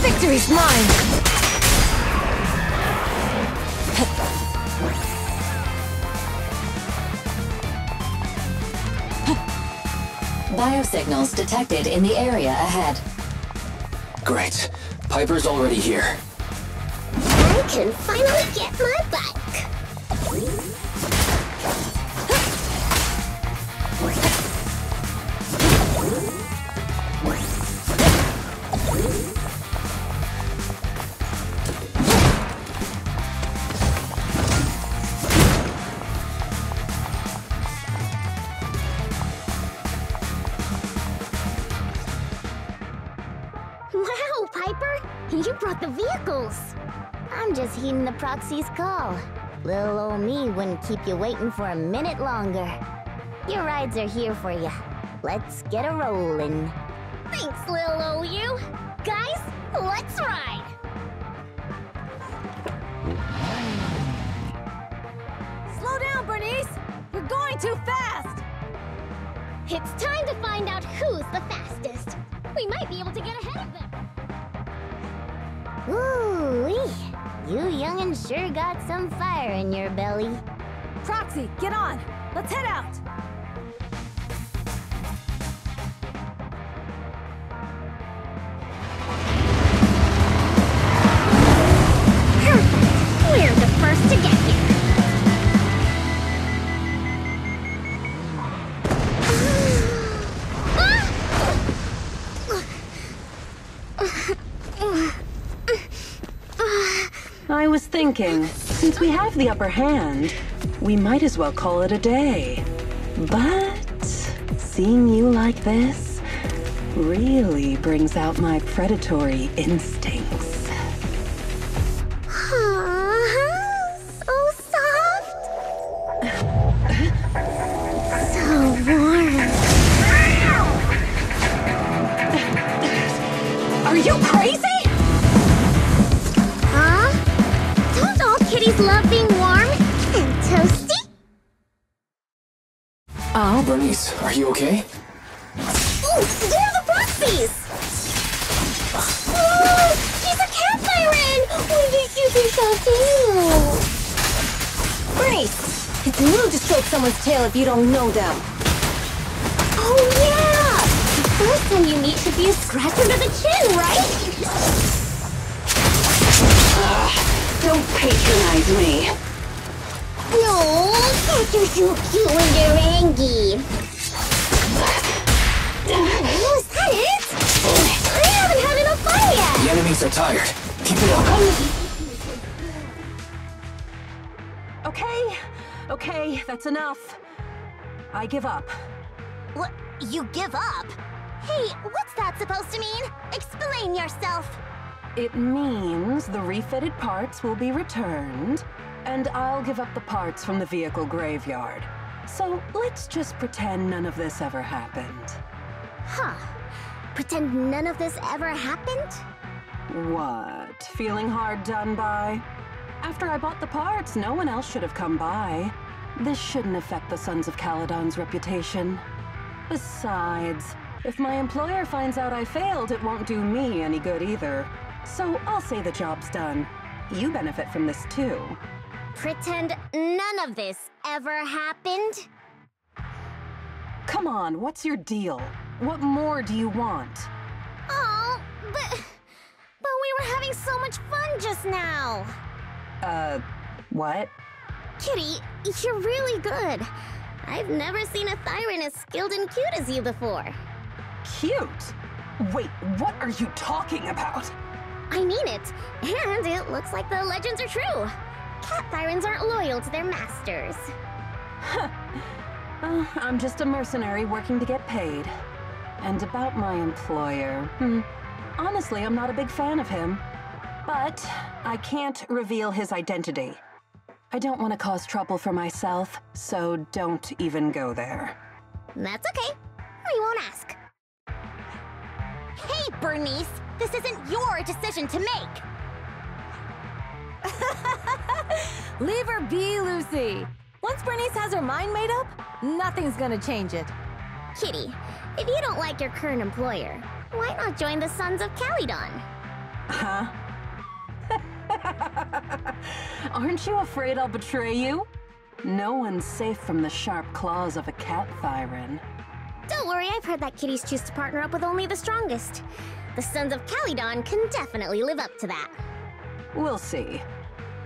Victory's mine! Biosignals detected in the area ahead. Great. Piper's already here. I can finally get my bike. Wow, Piper! You brought the vehicles! I'm just heeding the proxy's call. Little old me wouldn't keep you waiting for a minute longer. Your rides are here for you. Let's get a rollin'. Thanks, little old you. Guys, let's ride! Slow down, Bernice! You're going too fast! It's time to find out who's the fastest. We might be able to get ahead of them. Ooh-wee. You young'uns sure got some fire in your belly. Proxy, get on! Let's head out! We're the first to get here. I was thinking, since we have the upper hand, we might as well call it a day. But seeing you like this really brings out my predatory instincts. So soft. So warm. Are you crazy? Kitties love being warm and toasty. Oh, Bernice, are you okay? Oh, they're the proxies! Oh, she's a cat siren! Oh, they're super soft too. Bernice, it's rude to stroke someone's tail if you don't know them. Oh yeah! The first time you meet should be a scratch under the chin, right? Don't patronize me. No, cats are so cute when they're angry. Oh, is that it? I haven't had enough fun yet. The enemies are tired. Keep it up. Okay, that's enough. I give up. What? You give up? Hey, what's that supposed to mean? Explain yourself. It means the refitted parts will be returned, and I'll give up the parts from the vehicle graveyard. So let's just pretend none of this ever happened. Huh. Pretend none of this ever happened? What? Feeling hard done by? After I bought the parts, no one else should have come by. This shouldn't affect the Sons of Caledon's reputation. Besides, if my employer finds out I failed, it won't do me any good either. So I'll say the job's done. You benefit from this too. Pretend none of this ever happened? Come on, what's your deal? What more do you want? Oh, but we were having so much fun just now. What? Kitty, you're really good. I've never seen a Thyran as skilled and cute as you before. Cute? Wait, what are you talking about? I mean it, and it looks like the legends are true. Cat Thyrans aren't loyal to their masters. I'm just a mercenary working to get paid. And about my employer, honestly, I'm not a big fan of him. But I can't reveal his identity. I don't want to cause trouble for myself, so don't even go there. That's okay. I won't ask. Hey, Bernice! This isn't your decision to make! Leave her be, Lucy. Once Bernice has her mind made up, nothing's gonna change it. Kitty, if you don't like your current employer, why not join the Sons of Caledon? Huh? Aren't you afraid I'll betray you? No one's safe from the sharp claws of a cat, Thyron. Don't worry, I've heard that kitties choose to partner up with only the strongest. The Sons of Caledon can definitely live up to that. We'll see.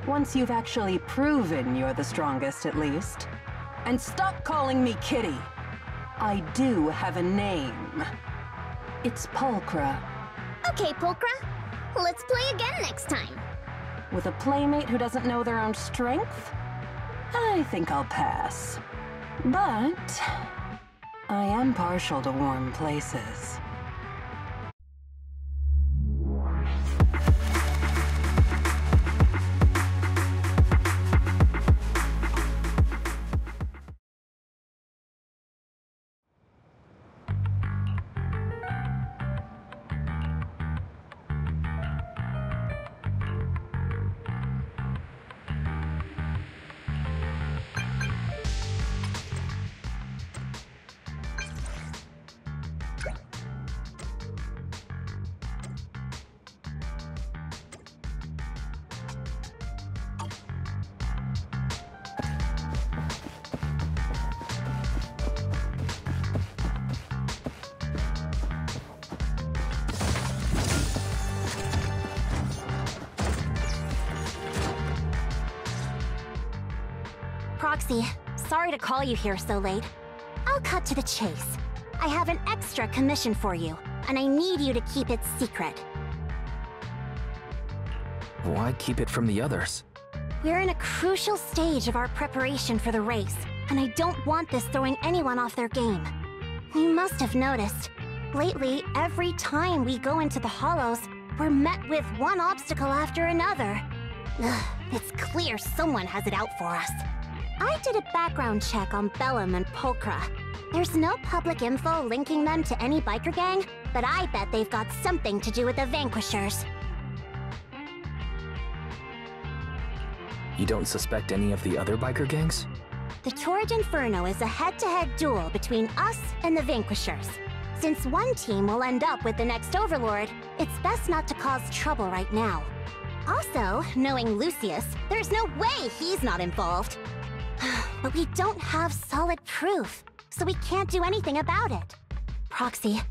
Once you've actually proven you're the strongest, at least. And stop calling me Kitty. I do have a name. It's Pulchra. Okay, Pulchra. Let's play again next time. With a playmate who doesn't know their own strength? I think I'll pass. But I am partial to warm places. Proxy, sorry to call you here so late. I'll cut to the chase. I have an extra commission for you, and I need you to keep it secret. Why keep it from the others? We're in a crucial stage of our preparation for the race, and I don't want this throwing anyone off their game. You must have noticed, lately, every time we go into the Hollows, we're met with one obstacle after another. Ugh, it's clear someone has it out for us. I did a background check on Bellum and Pulchra. There's no public info linking them to any biker gang, but I bet they've got something to do with the Vanquishers. You don't suspect any of the other biker gangs? The Torrid Inferno is a head-to-head duel between us and the Vanquishers. Since one team will end up with the next Overlord, it's best not to cause trouble right now. Also, knowing Lucius, there's no way he's not involved. But we don't have solid proof, so we can't do anything about it. Proxy,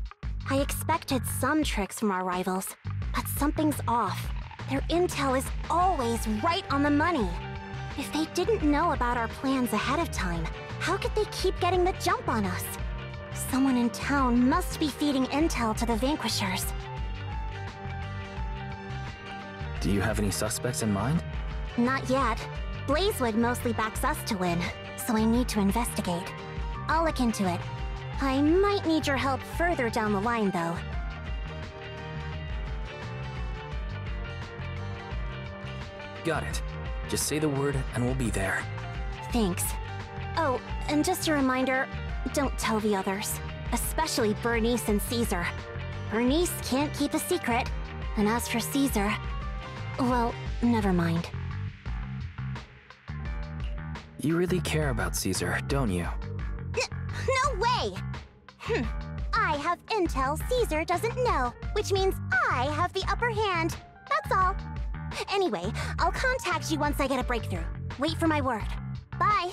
I expected some tricks from our rivals, but something's off. Their intel is always right on the money. If they didn't know about our plans ahead of time, how could they keep getting the jump on us? Someone in town must be feeding intel to the Vanquishers. Do you have any suspects in mind? Not yet. Blazewood mostly backs us to win, so I need to investigate. I'll look into it. I might need your help further down the line, though. Got it. Just say the word and we'll be there. Thanks. Oh, and just a reminder, don't tell the others. Especially Bernice and Caesar. Bernice can't keep a secret. And as for Caesar, well, never mind. You really care about Caesar, don't you? No way! I have intel Caesar doesn't know, which means I have the upper hand. That's all. Anyway, I'll contact you once I get a breakthrough. Wait for my word. Bye!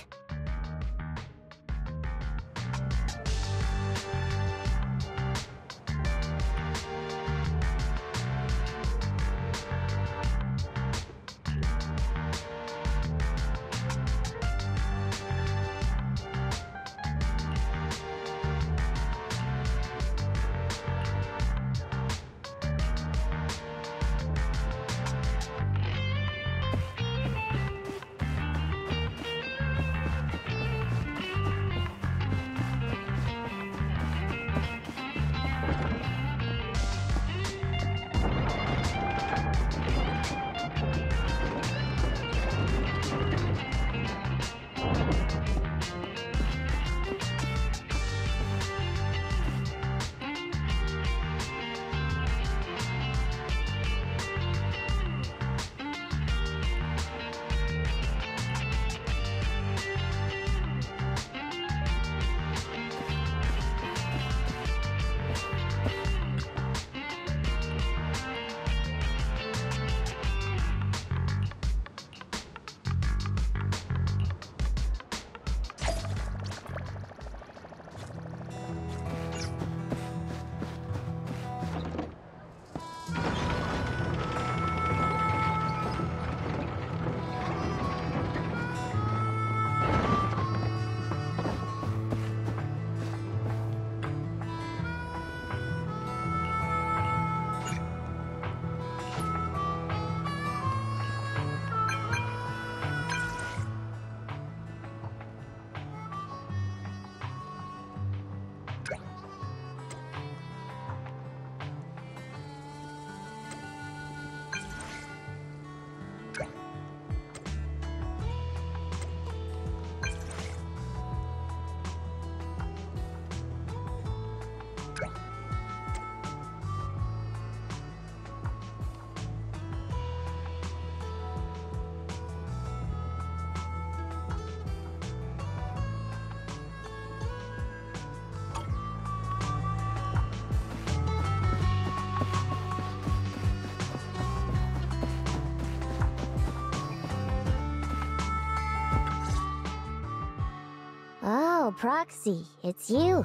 Proxy, it's you.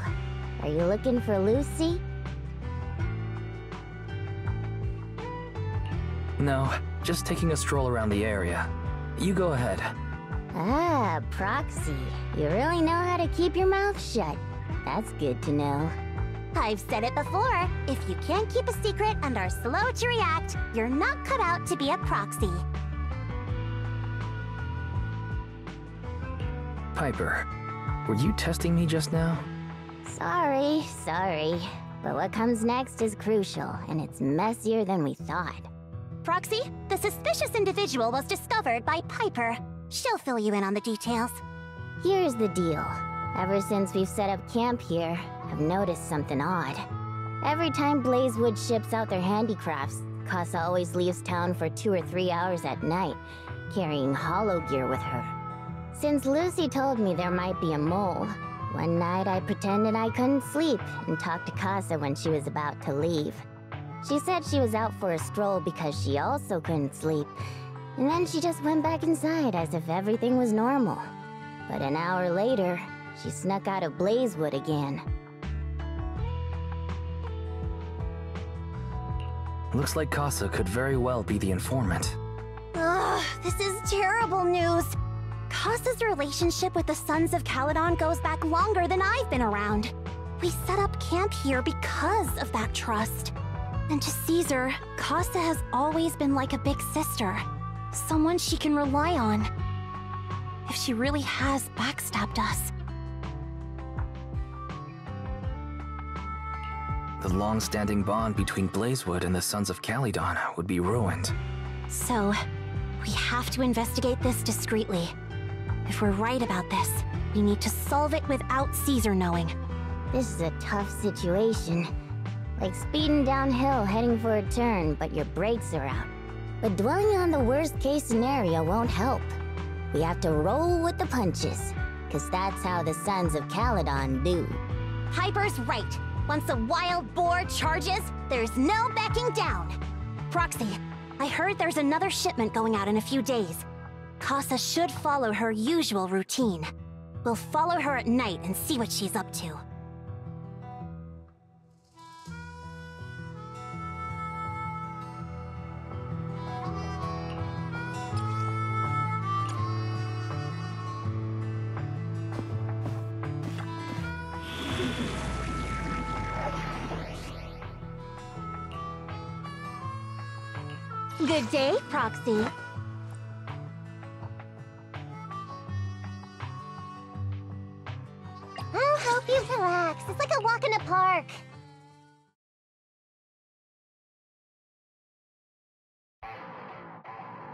Are you looking for Lucy? No, just taking a stroll around the area. You go ahead. Ah, Proxy. You really know how to keep your mouth shut. That's good to know. I've said it before. If you can't keep a secret and are slow to react, you're not cut out to be a proxy. Piper, were you testing me just now? Sorry. But what comes next is crucial, and it's messier than we thought. Proxy, the suspicious individual was discovered by Piper. She'll fill you in on the details. Here's the deal. Ever since we've set up camp here, I've noticed something odd. Every time Blazewood ships out their handicrafts, Casa always leaves town for 2 or 3 hours at night, carrying holo gear with her. Since Lucy told me there might be a mole, one night I pretended I couldn't sleep and talked to Casa when she was about to leave. She said she was out for a stroll because she also couldn't sleep, and then she just went back inside as if everything was normal. But an hour later, she snuck out of Blazewood again. Looks like Casa could very well be the informant. Ugh, this is terrible news. Casa's relationship with the Sons of Caledon goes back longer than I've been around. We set up camp here because of that trust. And to Caesar, Casa has always been like a big sister. Someone she can rely on. If she really has backstabbed us. The long-standing bond between Blazewood and the Sons of Caledon would be ruined. So, we have to investigate this discreetly. If we're right about this, we need to solve it without Caesar knowing. This is a tough situation. Like speeding downhill heading for a turn, but your brakes are out. But dwelling on the worst-case scenario won't help. We have to roll with the punches, because that's how the Sons of Caledon do. Piper's right. Once a wild boar charges, there's no backing down. Proxy, I heard there's another shipment going out in a few days. Casa should follow her usual routine. We'll follow her at night and see what she's up to. Good day, Proxy. I'll help you relax. It's like a walk in a park.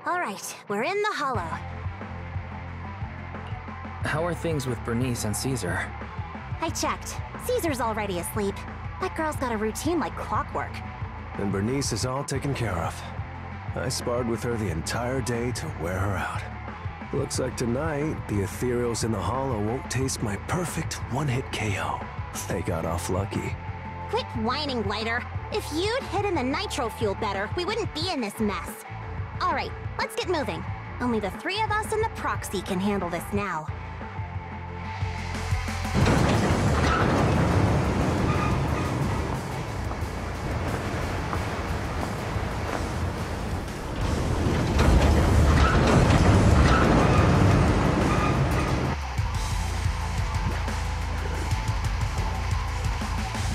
All right, we're in the hollow. How are things with Bernice and Caesar? I checked. Caesar's already asleep. That girl's got a routine like clockwork. And Bernice is all taken care of. I sparred with her the entire day to wear her out. Looks like tonight, the ethereals in the hollow won't taste my perfect one-hit KO. They got off lucky. Quit whining, Lighter. If you'd hidden the nitro fuel better, we wouldn't be in this mess. All right, let's get moving. Only the 3 of us and the Proxy can handle this now.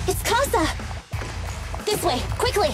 It's Casa! This way, quickly!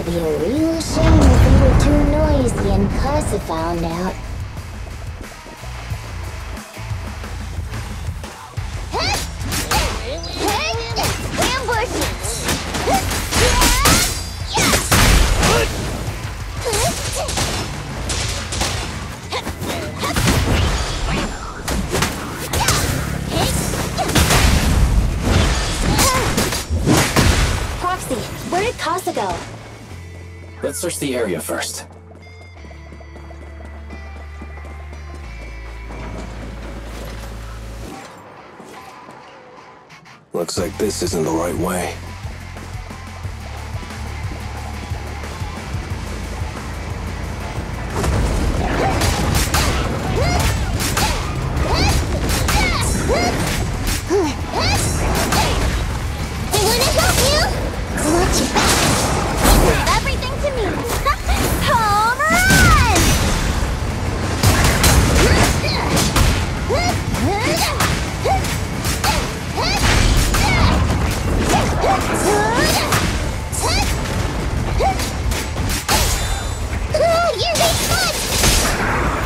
It'd be a real shame if we were too noisy and Casa found out. Proxy, where did Casa go? Let's search the area first. Looks like this isn't the right way.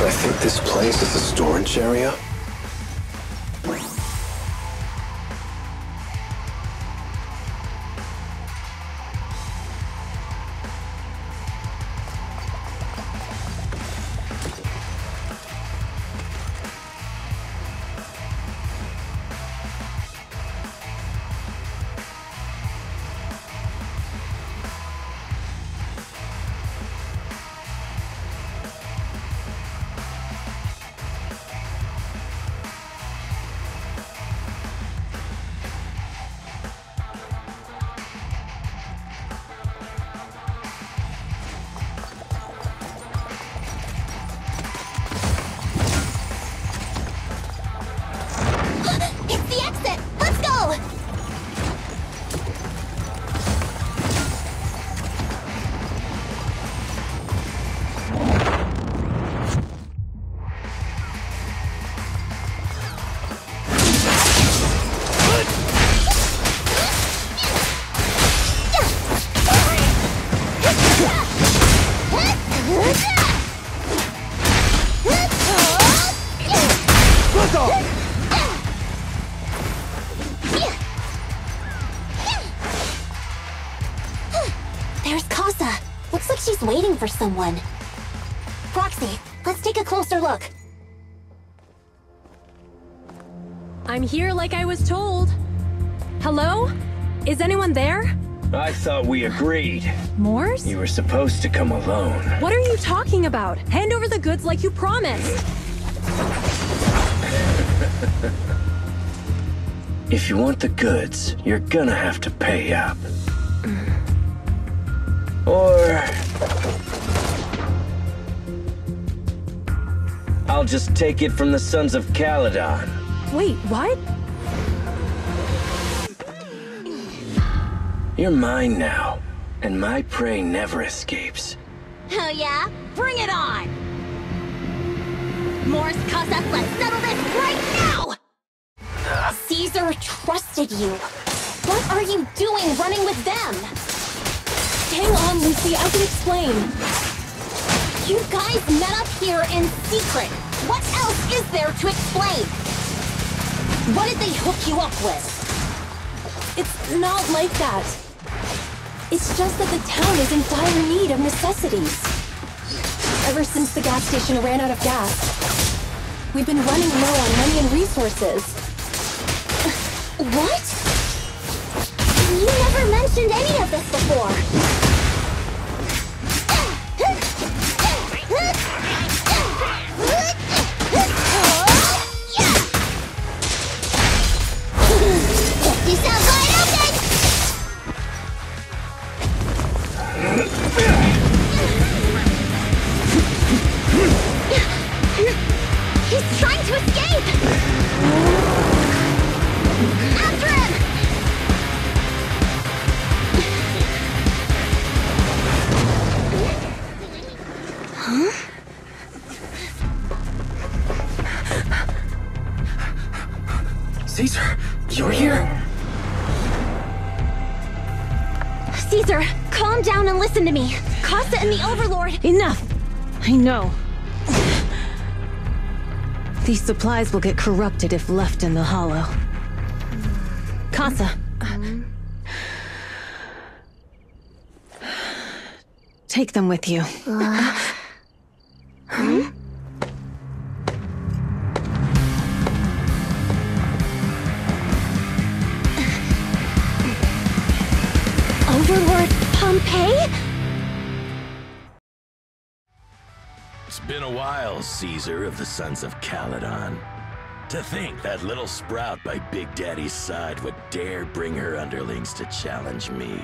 I think this place is a storage area. There's Casa. Looks like she's waiting for someone. Proxy, let's take a closer look. I'm here like I was told. Hello? Is anyone there? I thought we agreed. Mors? You were supposed to come alone. What are you talking about? Hand over the goods like you promised. If you want the goods, you're gonna have to pay up. Or... I'll just take it from the Sons of Caledon. Wait, what? You're mine now, and my prey never escapes. Oh yeah? Bring it on! Mors, Casa, let's settle this right now! Caesar trusted you. What are you doing running with them? Hang on, Lucy, I can explain. You guys met up here in secret. What else is there to explain? What did they hook you up with? It's not like that. It's just that the town is in dire need of necessities. Ever since the gas station ran out of gas, we've been running low on money and resources. What? You never mentioned any of this before. You sound wide open! He's trying to escape! After him! Huh? Caesar, you're here? Caesar, Calm down and listen to me. Casa and the Overlord. Enough! I know. These supplies will get corrupted if left in the hollow. Casa. Take them with you. Overlord Pompeii? It's been a while, Caesar of the Sons of Caledon. To think that little sprout by Big Daddy's side would dare bring her underlings to challenge me.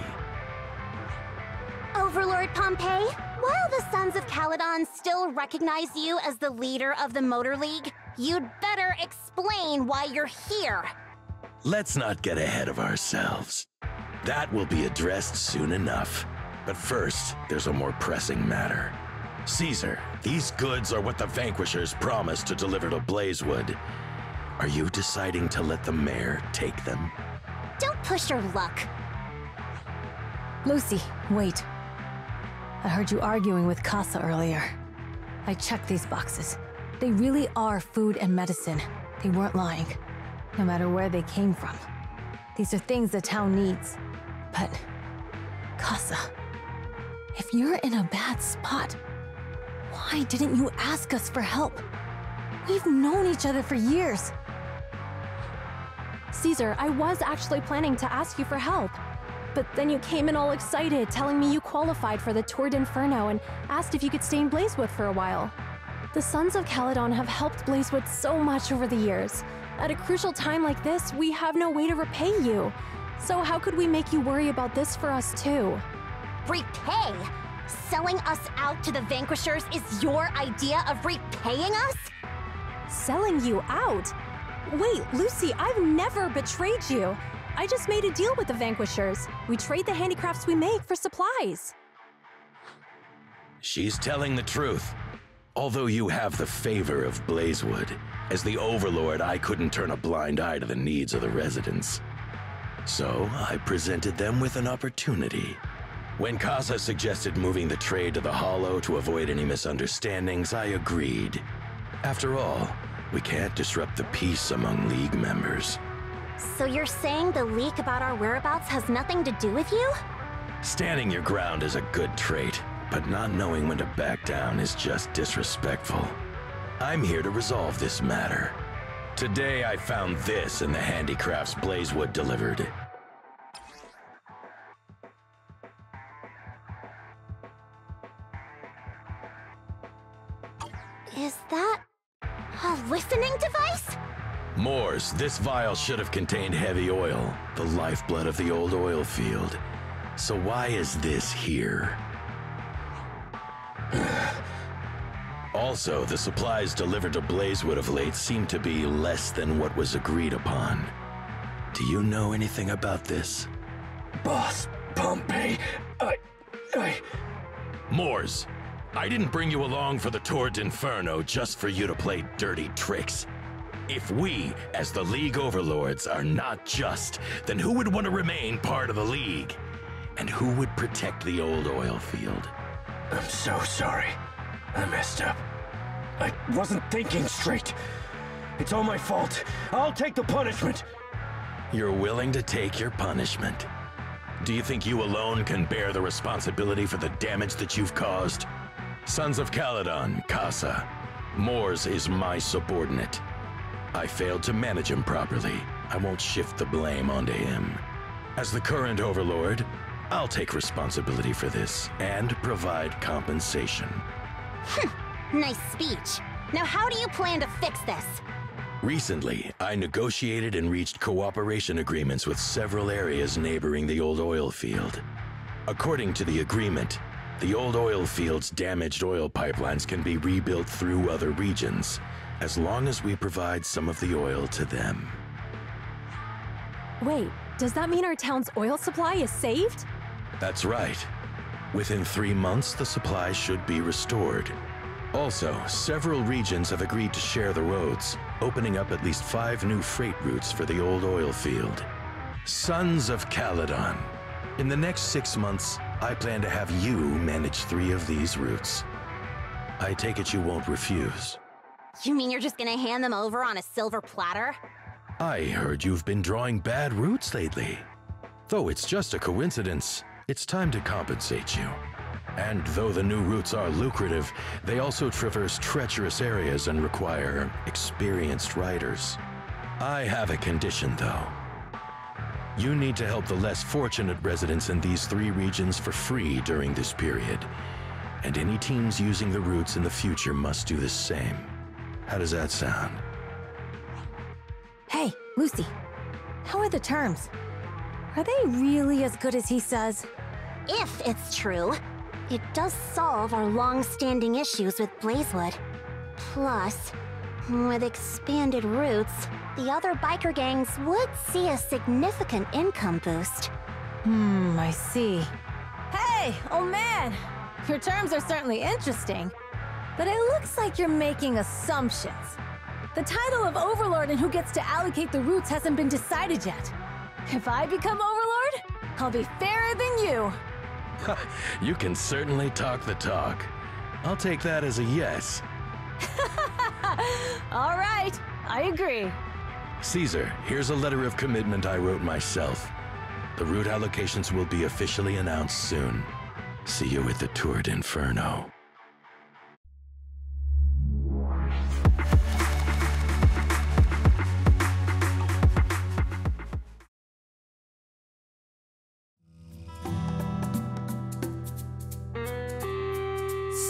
Overlord Pompeii, while the Sons of Caledon still recognize you as the leader of the Motor League, you'd better explain why you're here. Let's not get ahead of ourselves. That will be addressed soon enough. But first, there's a more pressing matter. Caesar, these goods are what the Vanquishers promised to deliver to Blazewood. Are you deciding to let the mayor take them? Don't push your luck. Lucy, wait. I heard you arguing with Casa earlier. I checked these boxes. They really are food and medicine. They weren't lying, no matter where they came from. These are things the town needs. But, Casa, if you're in a bad spot, why didn't you ask us for help? We've known each other for years. Caesar, I was actually planning to ask you for help. But then you came in all excited, telling me you qualified for the Tour d'Inferno and asked if you could stay in Blazewood for a while. The Sons of Caledon have helped Blazewood so much over the years. At a crucial time like this, we have no way to repay you. So how could we make you worry about this for us too? Repay? Selling us out to the Vanquishers is your idea of repaying us? Selling you out? Wait, Lucy, I've never betrayed you. I just made a deal with the Vanquishers. We trade the handicrafts we make for supplies. She's telling the truth. Although you have the favor of Blazewood, as the Overlord, I couldn't turn a blind eye to the needs of the residents. So I presented them with an opportunity. When Casa suggested moving the trade to the Hollow to avoid any misunderstandings, I agreed. After all, we can't disrupt the peace among League members. So you're saying the leak about our whereabouts has nothing to do with you? Standing your ground is a good trait, but not knowing when to back down is just disrespectful. I'm here to resolve this matter. Today I found this in the handicrafts Blazewood delivered. Is that a listening device? Moors, this vial should have contained heavy oil, the lifeblood of the old oil field. So why is this here? Also, the supplies delivered to Blazewood of late seem to be less than what was agreed upon. Do you know anything about this? Boss, Pompeii, Moors, I didn't bring you along for the Tour d'Inferno just for you to play dirty tricks. If we, as the League Overlords, are not just, then who would want to remain part of the League? And who would protect the old oil field? I'm so sorry. I messed up. I wasn't thinking straight. It's all my fault. I'll take the punishment. You're willing to take your punishment. Do you think you alone can bear the responsibility for the damage that you've caused? Sons of Caledon, Casa. Moors is my subordinate. I failed to manage him properly. I won't shift the blame onto him. As the current Overlord, I'll take responsibility for this and provide compensation. Nice speech. Now how do you plan to fix this? Recently, I negotiated and reached cooperation agreements with several areas neighboring the old oil field. According to the agreement, the old oil field's damaged oil pipelines can be rebuilt through other regions, as long as we provide some of the oil to them. Wait, does that mean our town's oil supply is saved? That's right. Within 3 months, the supply should be restored. Also, several regions have agreed to share the roads, opening up at least 5 new freight routes for the old oil field. Sons of Caledon. In the next 6 months, I plan to have you manage 3 of these routes. I take it you won't refuse. You mean you're just gonna hand them over on a silver platter? I heard you've been drawing bad routes lately. Though it's just a coincidence, it's time to compensate you. And though the new routes are lucrative, they also traverse treacherous areas and require experienced riders. I have a condition, though. You need to help the less fortunate residents in these 3 regions for free during this period. And any teams using the routes in the future must do the same. How does that sound? Hey, Lucy. How are the terms? Are they really as good as he says? If it's true, it does solve our long-standing issues with Blazewood. Plus, with expanded routes, the other biker gangs would see a significant income boost. I see. Hey, old man! Your terms are certainly interesting, but it looks like you're making assumptions. The title of Overlord and who gets to allocate the routes hasn't been decided yet. If I become Overlord, I'll be fairer than you. You can certainly talk the talk. I'll take that as a yes. All right, I agree. Caesar, here's a letter of commitment I wrote myself. The route allocations will be officially announced soon. See you at the Tour d'Inferno.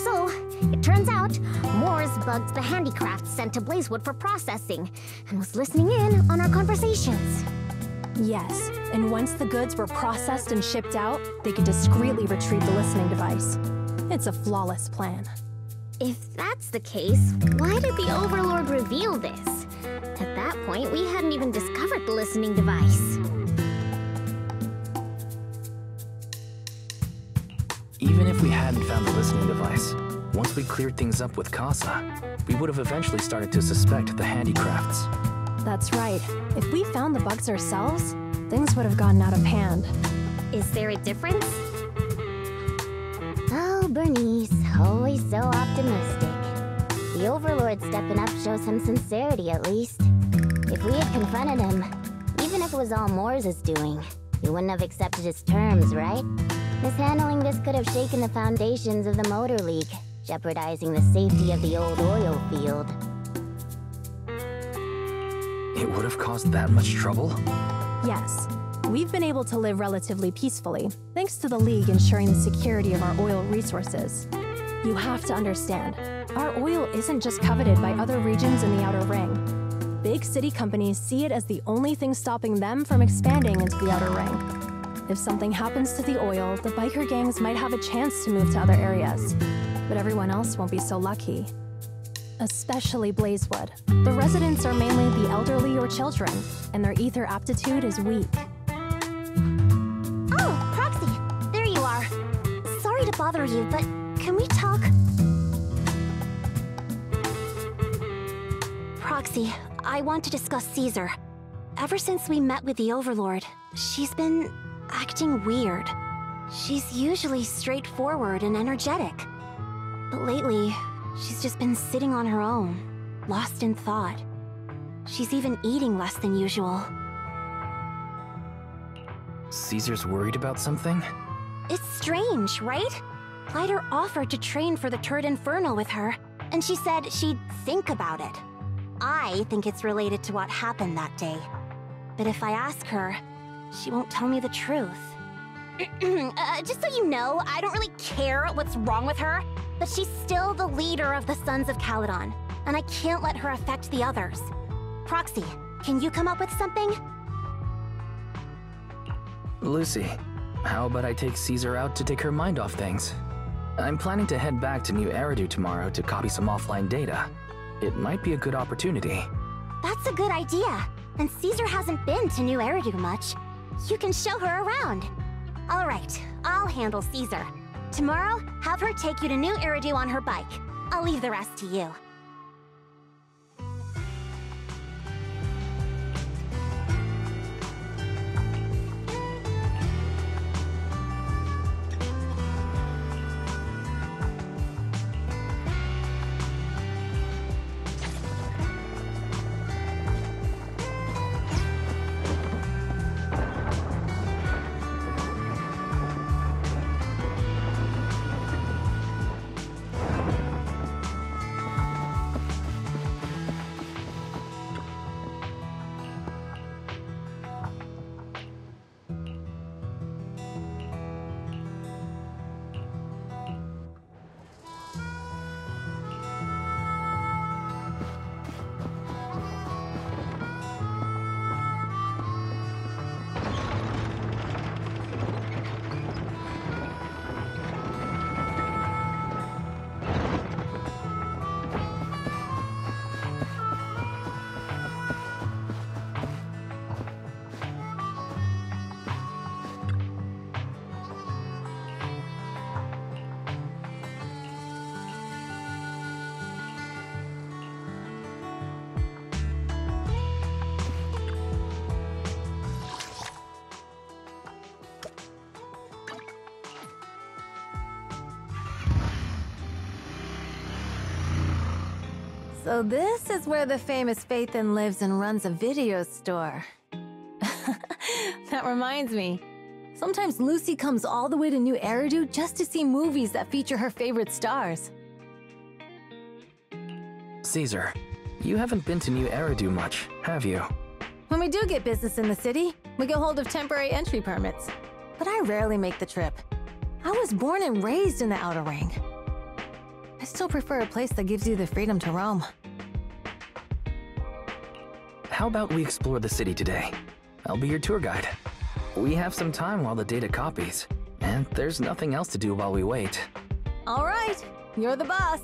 So, it turns out, Moores bugged the handicrafts sent to Blazewood for processing, and was listening in on our conversations. Yes, and once the goods were processed and shipped out, they could discreetly retrieve the listening device. It's a flawless plan. If that's the case, why did the Overlord reveal this? At that point, we hadn't even discovered the listening device. Even if we hadn't found the listening device, once we cleared things up with Casa, we would have eventually started to suspect the handicrafts. That's right. If we found the bugs ourselves, things would have gotten out of hand. Is there a difference? Oh, Bernice, always so optimistic. The Overlord stepping up shows some sincerity, at least. If we had confronted him, even if it was all Moores' doing, he wouldn't have accepted his terms, right? Mishandling this could have shaken the foundations of the Motor League, jeopardizing the safety of the old oil field. It would have caused that much trouble? Yes. We've been able to live relatively peacefully, thanks to the League ensuring the security of our oil resources. You have to understand, our oil isn't just coveted by other regions in the Outer Ring. Big city companies see it as the only thing stopping them from expanding into the Outer Ring. If something happens to the oil, the biker gangs might have a chance to move to other areas. But everyone else won't be so lucky. Especially Blazewood. The residents are mainly the elderly or children, and their ether aptitude is weak. Oh, Proxy, there you are. Sorry to bother you, but can we talk? Proxy, I want to discuss Caesar. Ever since we met with the Overlord, she's been acting weird. She's usually straightforward and energetic. But lately, she's just been sitting on her own, lost in thought. She's even eating less than usual. Caesar's worried about something? It's strange, right? Lighter offered to train for the Tour d'Inferno with her, and she said she'd think about it. I think it's related to what happened that day. But if I ask her, she won't tell me the truth. Just so you know, I don't really care what's wrong with her, but she's still the leader of the Sons of Caledon, and I can't let her affect the others. Proxy, can you come up with something? Lucy, how about I take Caesar out to take her mind off things? I'm planning to head back to New Eridu tomorrow to copy some offline data. It might be a good opportunity. That's a good idea. And Caesar hasn't been to New Eridu much. You can show her around. All right, I'll handle Caesar. Tomorrow, have her take you to New Eridu on her bike. I'll leave the rest to you. So this is where the famous Phaethon lives and runs a video store. That reminds me. Sometimes Lucy comes all the way to New Eridu just to see movies that feature her favorite stars. Caesar, you haven't been to New Eridu much, have you? When we do get business in the city, we get hold of temporary entry permits. But I rarely make the trip. I was born and raised in the Outer Ring. I still prefer a place that gives you the freedom to roam. How about we explore the city today? I'll be your tour guide. We have some time while the data copies, and there's nothing else to do while we wait. All right, you're the boss.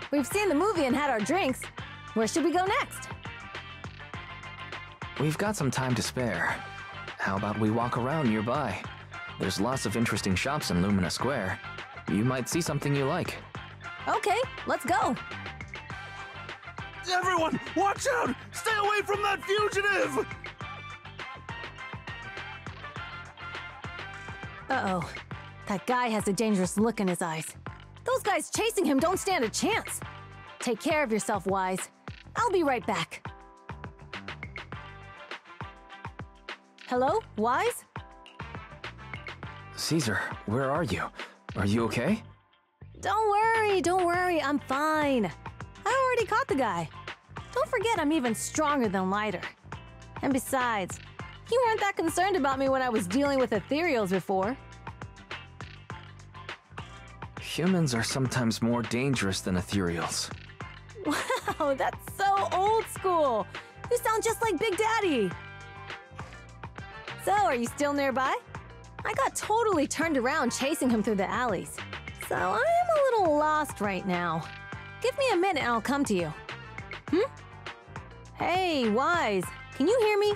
We've seen the movie and had our drinks. Where should we go next? We've got some time to spare. How about we walk around nearby? There's lots of interesting shops in Lumina Square. You might see something you like. Okay, let's go. Everyone, watch out! Stay away from that fugitive! Uh-oh. That guy has a dangerous look in his eyes. Those guys chasing him don't stand a chance. Take care of yourself, Wise. I'll be right back. Hello, Wise? Caesar, where are you? Are you okay? Don't worry, I'm fine. I already caught the guy. Don't forget I'm even stronger than Lighter. And besides, you weren't that concerned about me when I was dealing with ethereals before. Humans are sometimes more dangerous than ethereals. Wow, that's so old school. You sound just like Big Daddy. So, are you still nearby? I got totally turned around chasing him through the alleys. So, I'm a little lost right now. Give me a minute and I'll come to you. Hey, Wise, can you hear me?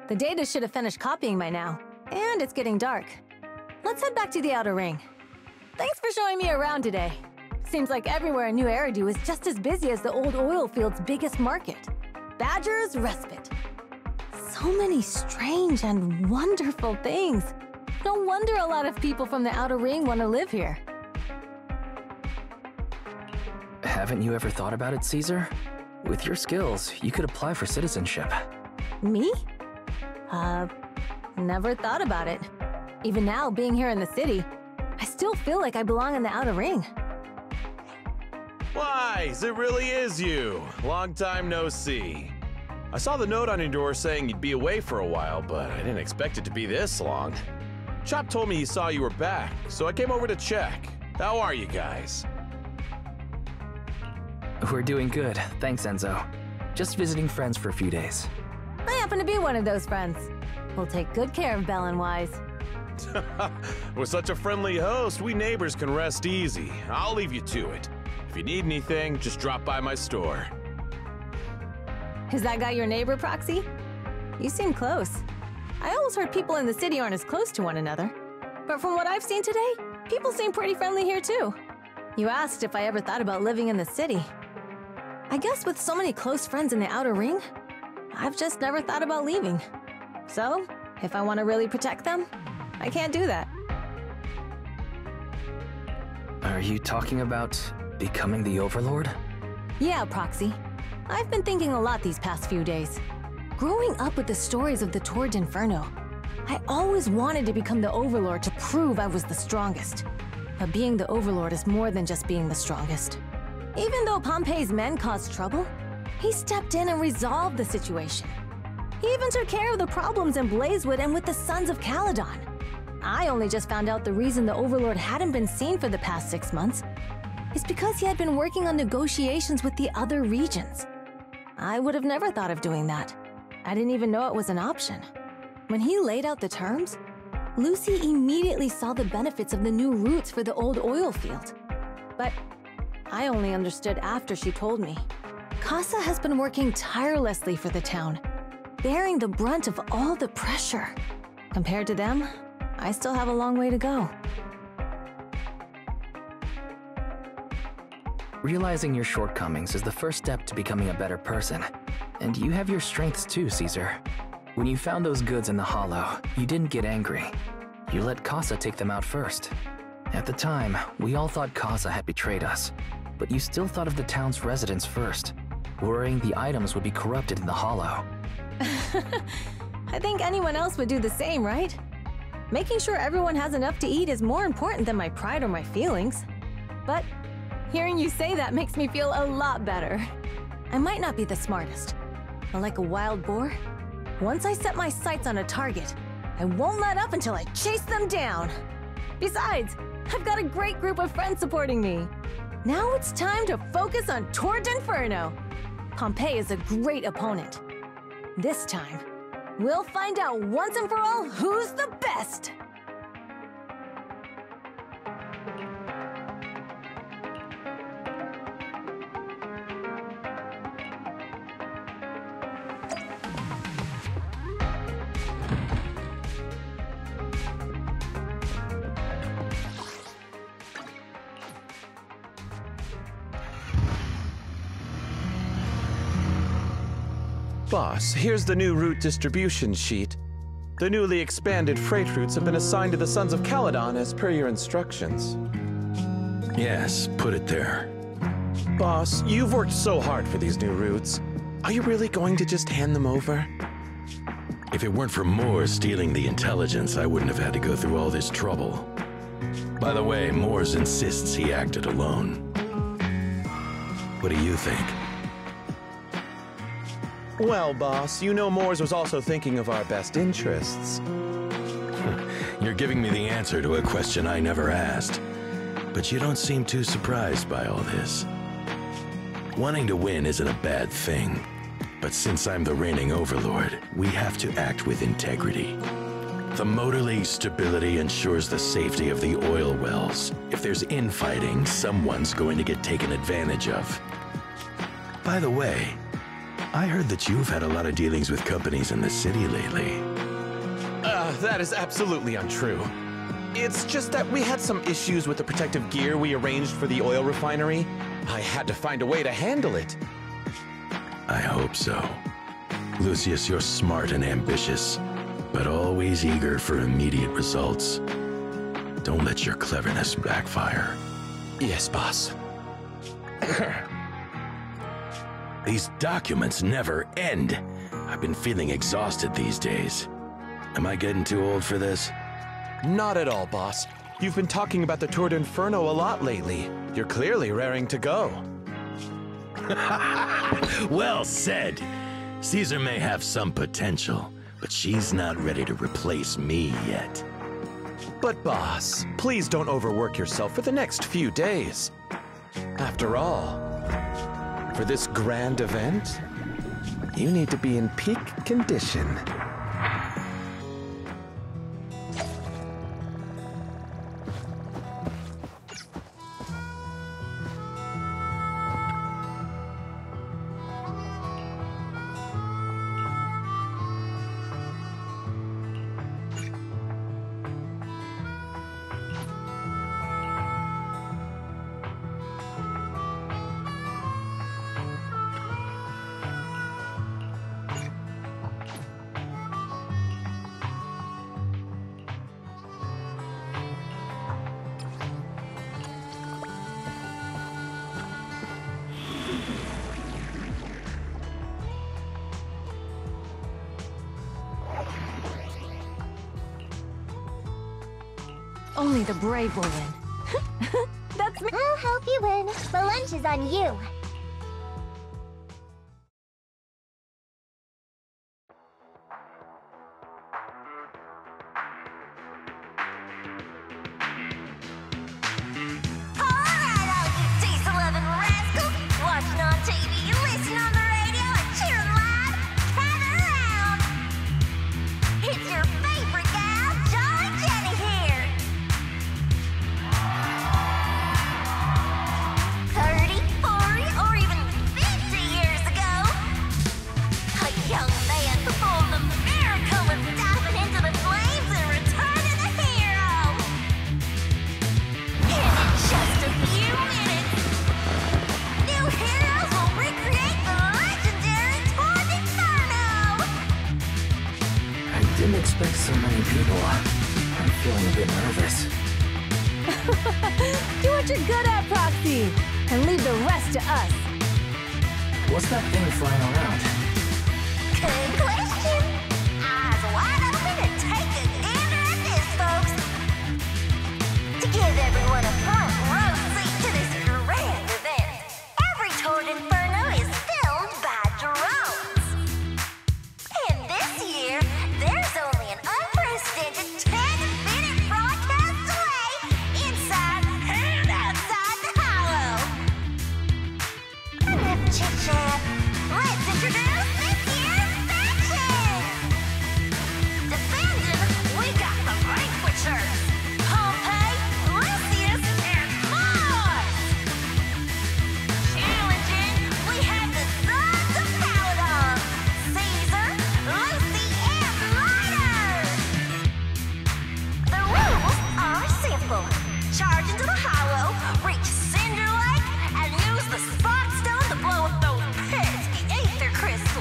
The data should have finished copying by now, and it's getting dark. Let's head back to the Outer Ring. Thanks for showing me around today. Seems like everywhere in New Eridu is just as busy as the old oil field's biggest market. Badger's Respite. So many strange and wonderful things. No wonder a lot of people from the Outer Ring want to live here. Haven't you ever thought about it, Caesar? With your skills, you could apply for citizenship. Me? Never thought about it. Even now, being here in the city, I still feel like I belong in the Outer Ring. Wise, it really is you. Long time no see. I saw the note on your door saying you'd be away for a while, but I didn't expect it to be this long. Chop told me he saw you were back, so I came over to check. How are you guys? We're doing good, thanks Enzo. Just visiting friends for a few days. I happen to be one of those friends. We'll take good care of Belle and Wise. With such a friendly host, we neighbors can rest easy. I'll leave you to it. If you need anything, just drop by my store. Is that guy your neighbor, Proxy? You seem close. I always heard people in the city aren't as close to one another. But from what I've seen today, people seem pretty friendly here too. You asked if I ever thought about living in the city. I guess with so many close friends in the Outer Ring, I've just never thought about leaving. So, if I want to really protect them, I can't do that. Are you talking about becoming the Overlord? Yeah, Proxy. I've been thinking a lot these past few days. Growing up with the stories of the Torrid Inferno, I always wanted to become the Overlord to prove I was the strongest. But being the Overlord is more than just being the strongest. Even though Pompey's men caused trouble, he stepped in and resolved the situation. He even took care of the problems in Blazewood and with the Sons of Caledon. I only just found out the reason the Overlord hadn't been seen for the past 6 months is because he had been working on negotiations with the other regions. I would have never thought of doing that. I didn't even know it was an option. When he laid out the terms, Lucy immediately saw the benefits of the new routes for the old oil field. But I only understood after she told me. Casa has been working tirelessly for the town, bearing the brunt of all the pressure. Compared to them, I still have a long way to go. Realizing your shortcomings is the first step to becoming a better person. And you have your strengths too, Caesar. When you found those goods in the hollow, you didn't get angry. You let Casa take them out first. At the time, we all thought Casa had betrayed us, but you still thought of the town's residents first, worrying the items would be corrupted in the hollow. I think anyone else would do the same, right? Making sure everyone has enough to eat is more important than my pride or my feelings. But hearing you say that makes me feel a lot better. I might not be the smartest, but like a wild boar, once I set my sights on a target, I won't let up until I chase them down. Besides, I've got a great group of friends supporting me. Now it's time to focus on Torrid Inferno. Pompey is a great opponent. This time, we'll find out once and for all who's the best! Boss, here's the new route distribution sheet. The newly expanded freight routes have been assigned to the Sons of Caledon as per your instructions. Yes, put it there. Boss, you've worked so hard for these new routes. Are you really going to just hand them over? If it weren't for Moore stealing the intelligence, I wouldn't have had to go through all this trouble. By the way, Moores insists he acted alone. What do you think? Well, boss, you know Moores was also thinking of our best interests. You're giving me the answer to a question I never asked. But you don't seem too surprised by all this. Wanting to win isn't a bad thing. But since I'm the reigning overlord, we have to act with integrity. The Motor League's stability ensures the safety of the oil wells. If there's infighting, someone's going to get taken advantage of. By the way, I heard that you've had a lot of dealings with companies in the city lately. That is absolutely untrue. It's just that we had some issues with the protective gear we arranged for the oil refinery. I had to find a way to handle it. I hope so. Lucius, you're smart and ambitious, but always eager for immediate results. Don't let your cleverness backfire. Yes, boss. These documents never end. I've been feeling exhausted these days. Am I getting too old for this? Not at all, boss. You've been talking about the Tour d'Inferno a lot lately. You're clearly raring to go. Well said. Caesar may have some potential, but she's not ready to replace me yet. But boss, please don't overwork yourself for the next few days. After all, for this grand event, you need to be in peak condition. Only the brave will win. That's me. I'll help you win. The lunch is on you. expect so many people. I'm feeling a bit nervous. Do what you're good at, Proxy, and leave the rest to us. What's that thing flying around? Good question. Eyes wide open and take a gander at this, folks. To give everyone a front row seat to this grand event, every Tour d'Inferno is filmed by drones. And this year, there's only an unprecedented 10-minute broadcast delay inside and outside the hollow. Enough chit-chat. Let's introduce this year's faction! Defending, we got the Vanquishers, Pompey, Lucius, and Mars! Challenging, we have the Sons of Caledon, Caesar, Lucy, and Ryder! The rules are simple. Charge into the hollow, reach Cinder Lake, and use the Spot Stone to blow up those pesky ether crystals.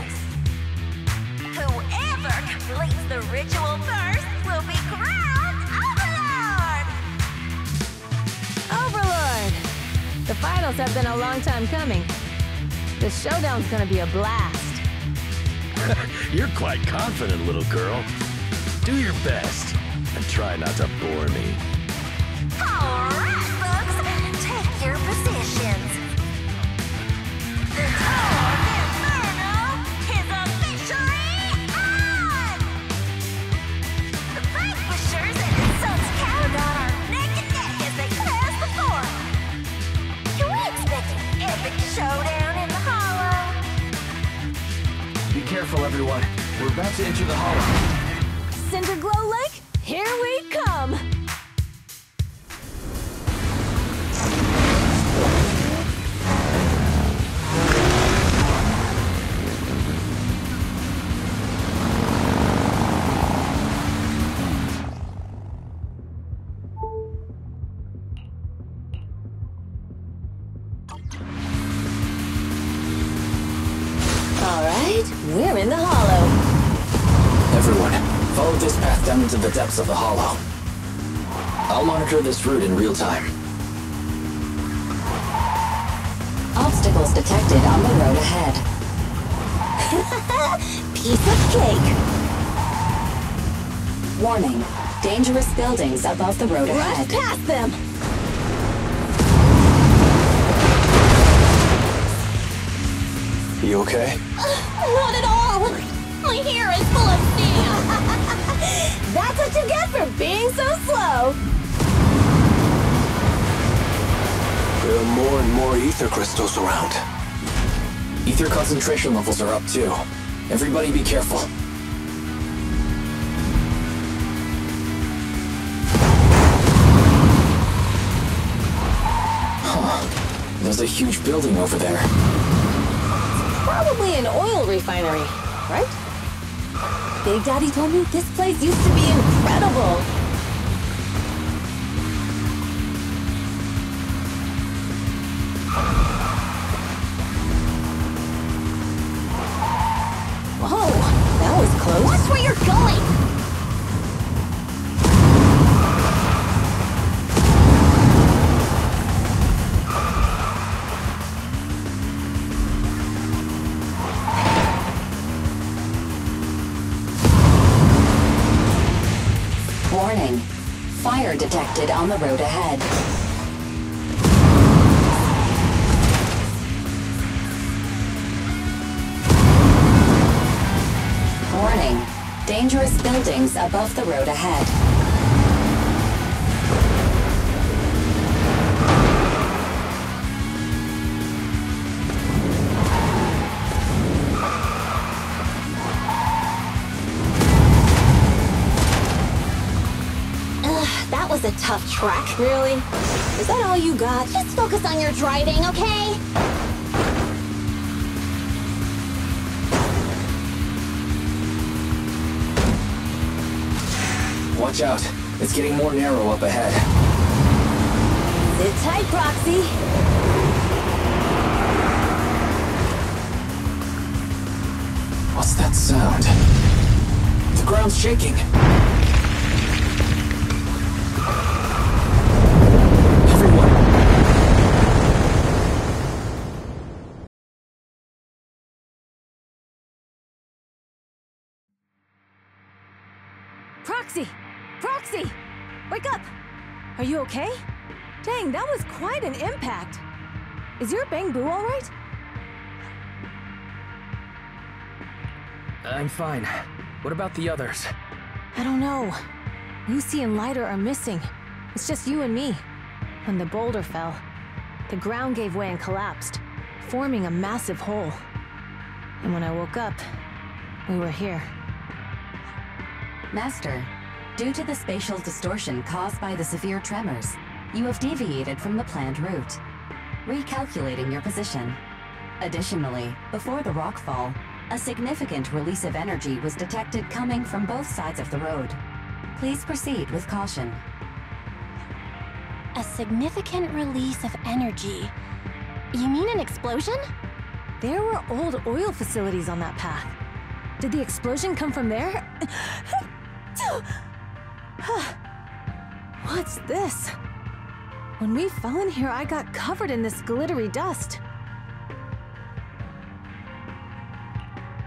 battles have been a long time coming. The showdown's gonna be a blast. You're quite confident, little girl. Do your best, and try not to bore me. Alright, folks, take your positions. The tour of Inferno is officially on! The vanquishers and its sons Caladon are neck and neck as they cross the forum. Can we expect an epic showdown in the Hollow? Be careful, everyone. We're about to enter the Hollow. Cinderglow Lake, here we come! Alright, we're in the Hollow. Everyone, follow this path down into the depths of the Hollow. I'll monitor this route in real time. Obstacles detected on the road ahead. Piece of cake! Warning, dangerous buildings above the road ahead. Rush past them! You okay? Not at all! My hair is full of sand! That's what you get for being so slow! There are more and more ether crystals around. Ether concentration levels are up too. Everybody be careful. Huh. There's a huge building over there. Probably an oil refinery, right? Big Daddy told me this place used to be incredible. Whoa, that was close. Watch where you're going! Warning, fire detected on the road ahead. Warning, dangerous buildings above the road ahead. That was a tough track. Really? Is that all you got? Just focus on your driving, okay? Watch out. It's getting more narrow up ahead. Sit tight, Proxy. What's that sound? The ground's shaking. Proxy! Proxy! Wake up! Are you okay? Dang, that was quite an impact. Is your Bang Boo alright? I'm fine. What about the others? I don't know. Lucy and Lighter are missing. It's just you and me. When the boulder fell, the ground gave way and collapsed, forming a massive hole. And when I woke up, we were here. Master, due to the spatial distortion caused by the severe tremors, you have deviated from the planned route, recalculating your position. Additionally, before the rockfall, a significant release of energy was detected coming from both sides of the road. Please proceed with caution. A significant release of energy. You mean an explosion? There were old oil facilities on that path. Did the explosion come from there? What's this? When we fell in here, I got covered in this glittery dust.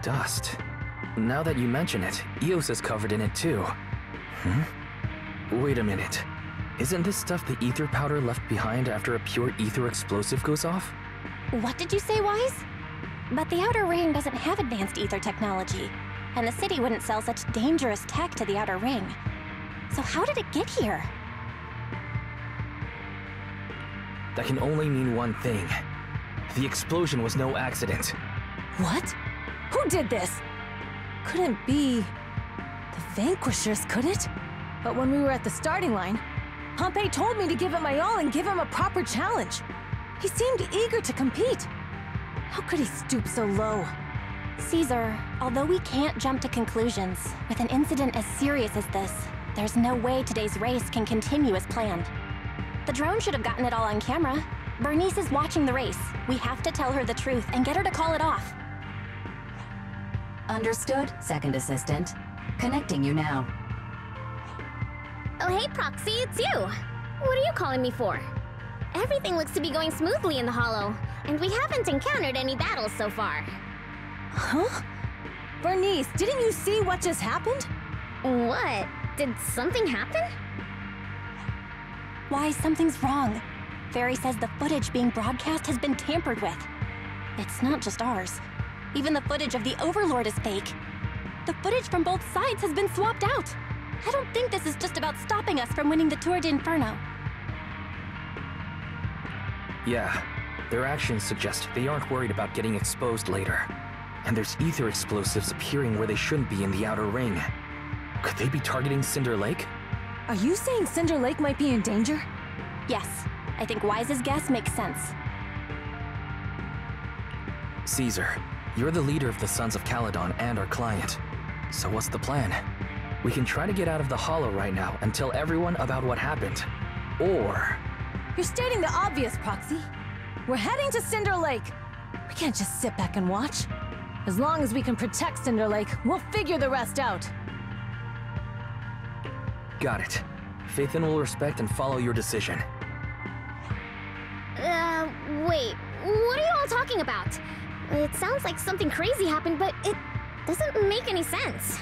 Dust. Now that you mention it, Eos is covered in it too. Wait a minute. Isn't this stuff the ether powder left behind after a pure ether explosive goes off? What did you say, Wise? But the Outer Ring doesn't have advanced ether technology, and the city wouldn't sell such dangerous tech to the Outer Ring. So how did it get here? That can only mean one thing. The explosion was no accident. What? Who did this? Couldn't be the Vanquishers, could it? But when we were at the starting line, Pompey told me to give it my all and give him a proper challenge. He seemed eager to compete. How could he stoop so low? Caesar, although we can't jump to conclusions, with an incident as serious as this, there's no way today's race can continue as planned. The drone should have gotten it all on camera. Bernice is watching the race. We have to tell her the truth and get her to call it off. Understood, Second Assistant. Connecting you now. Oh, hey, Proxy, it's you. What are you calling me for? Everything looks to be going smoothly in the Hollow, and we haven't encountered any battles so far. Huh? Bernice, didn't you see what just happened? What? Did something happen? Why, something's wrong. Fairy says the footage being broadcast has been tampered with. It's not just ours. Even the footage of the Overlord is fake. The footage from both sides has been swapped out. I don't think this is just about stopping us from winning the Tour d'Inferno. Yeah, their actions suggest they aren't worried about getting exposed later. And there's ether explosives appearing where they shouldn't be in the Outer Ring. Could they be targeting Cinder Lake? Are you saying Cinder Lake might be in danger? Yes, I think Wise's guess makes sense. Caesar, you're the leader of the Sons of Caledon and our client. So what's the plan? We can try to get out of the Hollow right now and tell everyone about what happened. Or... You're stating the obvious, Proxy. We're heading to Cinder Lake. We can't just sit back and watch. As long as we can protect Cinder Lake, we'll figure the rest out. Got it. Phaethon will respect and follow your decision. Wait. What are you all talking about? It sounds like something crazy happened, but it doesn't make any sense.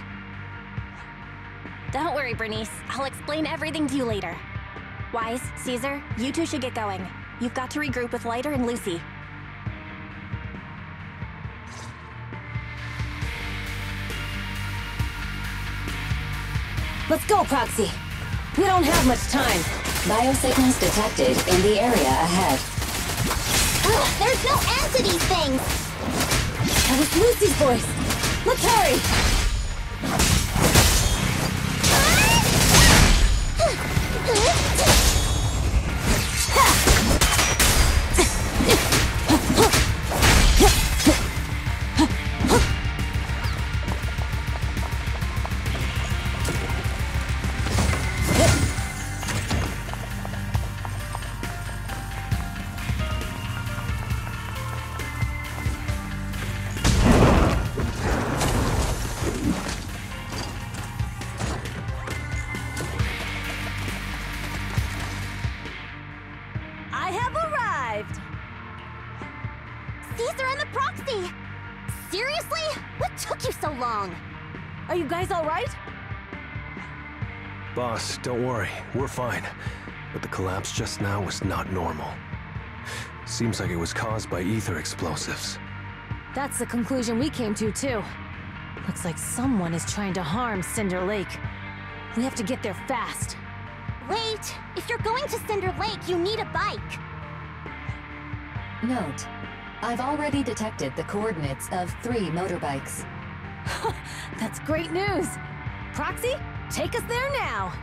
Don't worry, Bernice. I'll explain everything to you later. Wise, Caesar, you two should get going. You've got to regroup with Lighter and Lucy. Let's go, Proxy. We don't have much time. Biosignals detected in the area ahead. Ugh, there's no end to these things! That was Lucy's voice. Let's hurry! Caesar and the Proxy! Seriously? What took you so long? Are you guys all right? Boss, don't worry. We're fine. But the collapse just now was not normal. Seems like it was caused by ether explosives. That's the conclusion we came to, too. Looks like someone is trying to harm Cinder Lake. We have to get there fast. Wait! If you're going to Cinder Lake, you need a bike! Note: I've already detected the coordinates of 3 motorbikes. That's great news! Proxy, take us there now!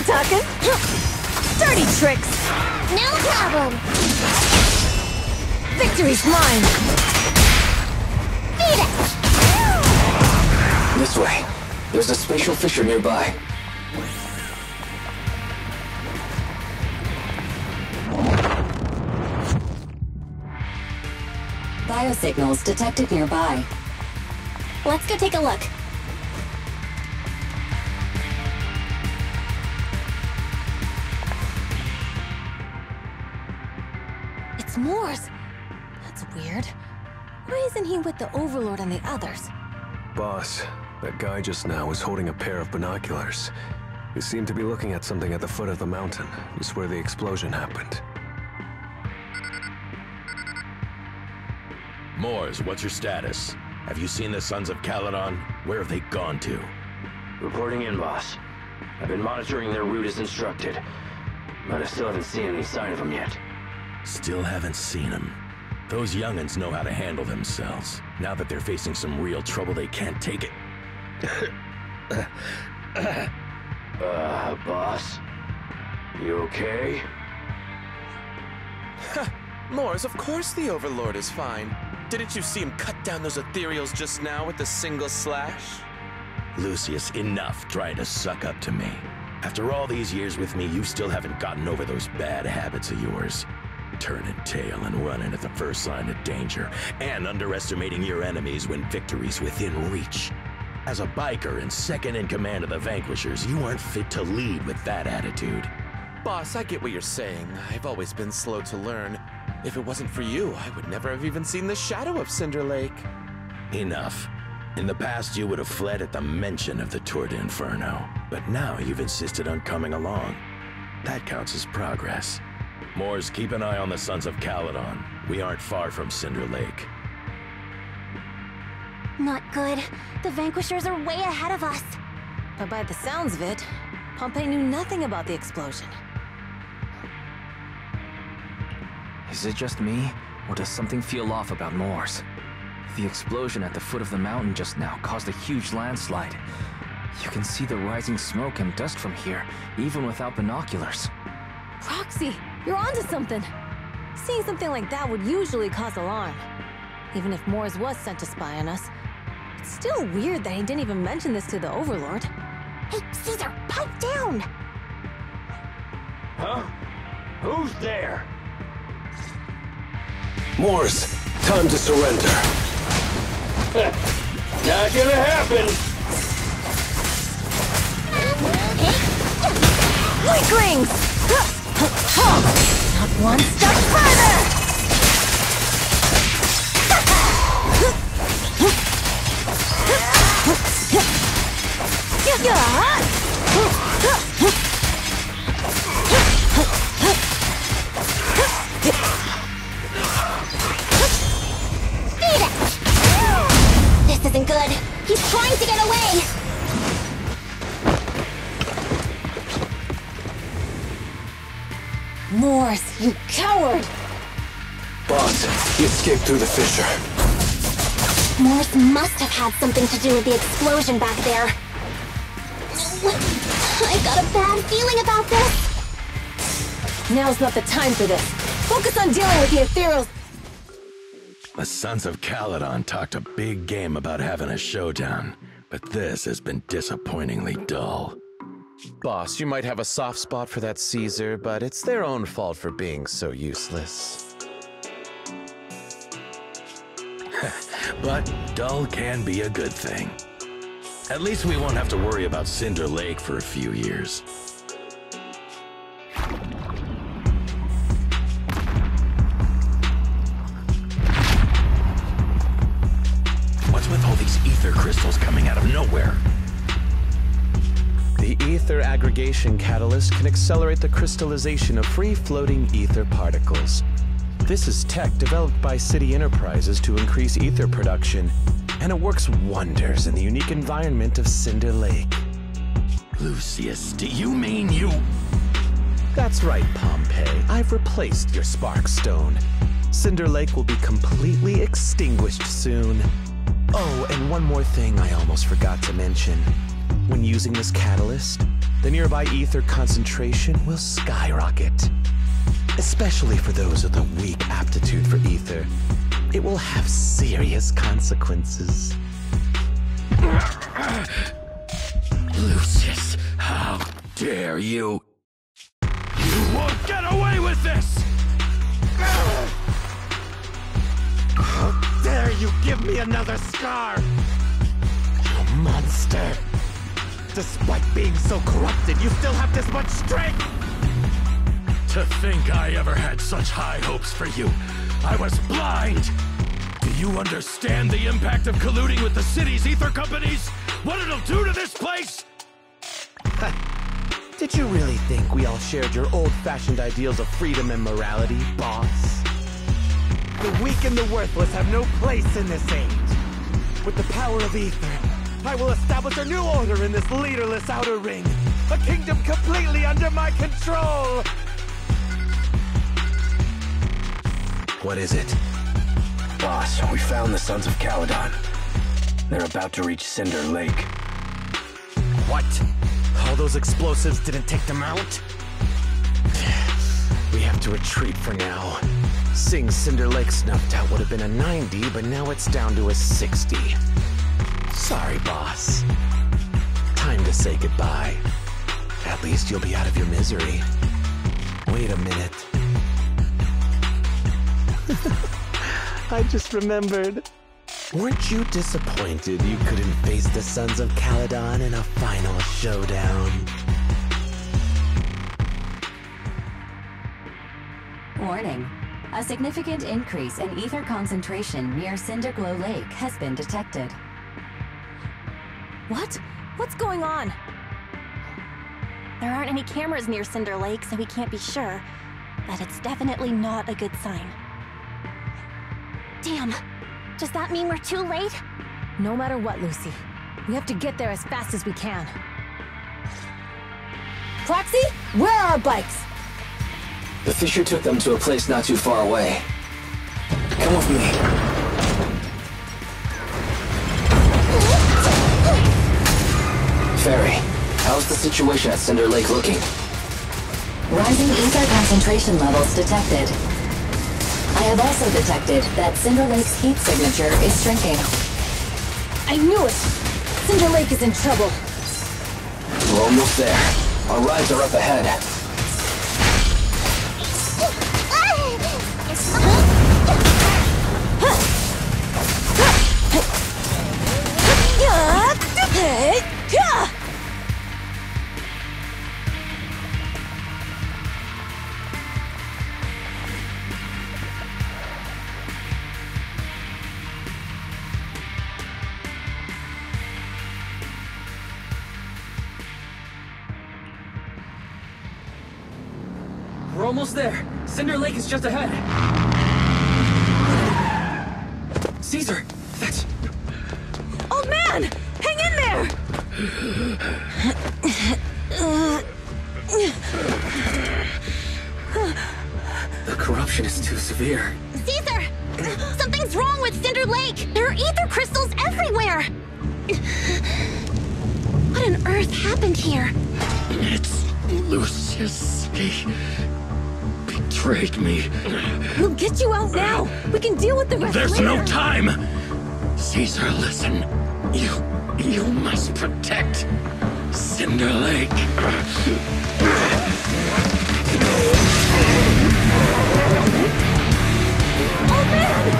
we're talking. Dirty tricks. No problem. Victory's mine. Beat it. This way. There's a spatial fissure nearby. Biosignals detected nearby. Let's go take a look. It's Morse. That's weird. Why isn't he with the Overlord and the others? Boss, that guy just now was holding a pair of binoculars. He seemed to be looking at something at the foot of the mountain, just where the explosion happened. Moors, what's your status? Have you seen the Sons of Caledon? Where have they gone to? Reporting in, boss. I've been monitoring their route as instructed, but I still haven't seen any sign of them yet. Still haven't seen them. Those young'uns know how to handle themselves. Now that they're facing some real trouble, they can't take it. Boss? You okay? Moors, of course the Overlord is fine. Didn't you see him cut down those ethereals just now with a single slash? Lucius, enough trying to suck up to me. After all these years with me, you still haven't gotten over those bad habits of yours. Turning tail and running at the first sign of danger, and underestimating your enemies when victory's within reach. As a biker and second in command of the Vanquishers, you aren't fit to lead with that attitude. Boss, I get what you're saying. I've always been slow to learn. If it wasn't for you, I would never have even seen the shadow of Cinder Lake. Enough. In the past, you would have fled at the mention of the Tour de Inferno, but now you've insisted on coming along. That counts as progress. Moors, keep an eye on the Sons of Caledon. We aren't far from Cinder Lake. Not good. The Vanquishers are way ahead of us. But by the sounds of it, Pompey knew nothing about the explosion. Is it just me, or does something feel off about Moors? The explosion at the foot of the mountain just now caused a huge landslide. You can see the rising smoke and dust from here, even without binoculars. Roxy, you're onto something. Seeing something like that would usually cause alarm. Even if Moors was sent to spy on us, it's still weird that he didn't even mention this to the Overlord. Hey, Caesar, pipe down! Huh? Who's there? Moors, time to surrender. Not gonna happen! Weaklings! Not one step further! This isn't good. He's trying to get away! Moors, you coward! Boss, he escaped through the fissure. Moors must have had something to do with the explosion back there. I got a bad feeling about this. Now's not the time for this. Focus on dealing with the ethereals. The Sons of Caledon talked a big game about having a showdown, but this has been disappointingly dull. Boss, you might have a soft spot for that Caesar, but it's their own fault for being so useless. But dull can be a good thing. At least we won't have to worry about Cinder Lake for a few years. What's with all these ether crystals coming out of nowhere? The ether aggregation catalyst can accelerate the crystallization of free-floating ether particles. This is tech developed by City Enterprises to increase ether production, and it works wonders in the unique environment of Cinder Lake. Lucius, do you mean you... That's right, Pompey. I've replaced your spark stone. Cinder Lake will be completely extinguished soon. Oh, and one more thing I almost forgot to mention. When using this catalyst, the nearby ether concentration will skyrocket. Especially for those with a weak aptitude for ether, it will have serious consequences. Lucius, how dare you? You won't get away with this! How dare you give me another scar! You monster! Despite being so corrupted, you still have this much strength! To think I ever had such high hopes for you. I was blind! Do you understand the impact of colluding with the city's ether companies? What it'll do to this place? Did you really think we all shared your old-fashioned ideals of freedom and morality, boss? The weak and the worthless have no place in this age. With the power of ether, I will establish a new order in this leaderless outer ring. A kingdom completely under my control! What is it? Boss, we found the Sons of Caledon. They're about to reach Cinder Lake. What? All those explosives didn't take them out? We have to retreat for now. Seeing Cinder Lake snuffed out would have been a 90, but now it's down to a 60. Sorry, boss. Time to say goodbye. At least you'll be out of your misery. Wait a minute. I just remembered. Weren't you disappointed you couldn't face the Sons of Caledon in a final showdown? Warning. A significant increase in ether concentration near Cinderglow Lake has been detected. What? What's going on? There aren't any cameras near Cinder Lake, so we can't be sure. But it's definitely not a good sign. Damn. Does that mean we're too late? No matter what, Lucy. We have to get there as fast as we can. Proxy, where are our bikes? The Fisher took them to a place not too far away. Come with me. Fairy, how's the situation at Cinder Lake looking? Rising ether concentration levels detected. I have also detected that Cinder Lake's heat signature is shrinking. I knew it! Cinder Lake is in trouble. We're almost there. Our rides are up ahead. We're almost there. Cinder Lake is just ahead. Caesar, that's... Old man! Hang in there! The corruption is too severe. Caesar! Something's wrong with Cinder Lake! There are ether crystals everywhere! What on earth happened here? It's Lucius. He betrayed me. We'll get you out now! We can deal with the rest There's later. no time! Caesar, listen. You must protect Cinder Lake. Oh man!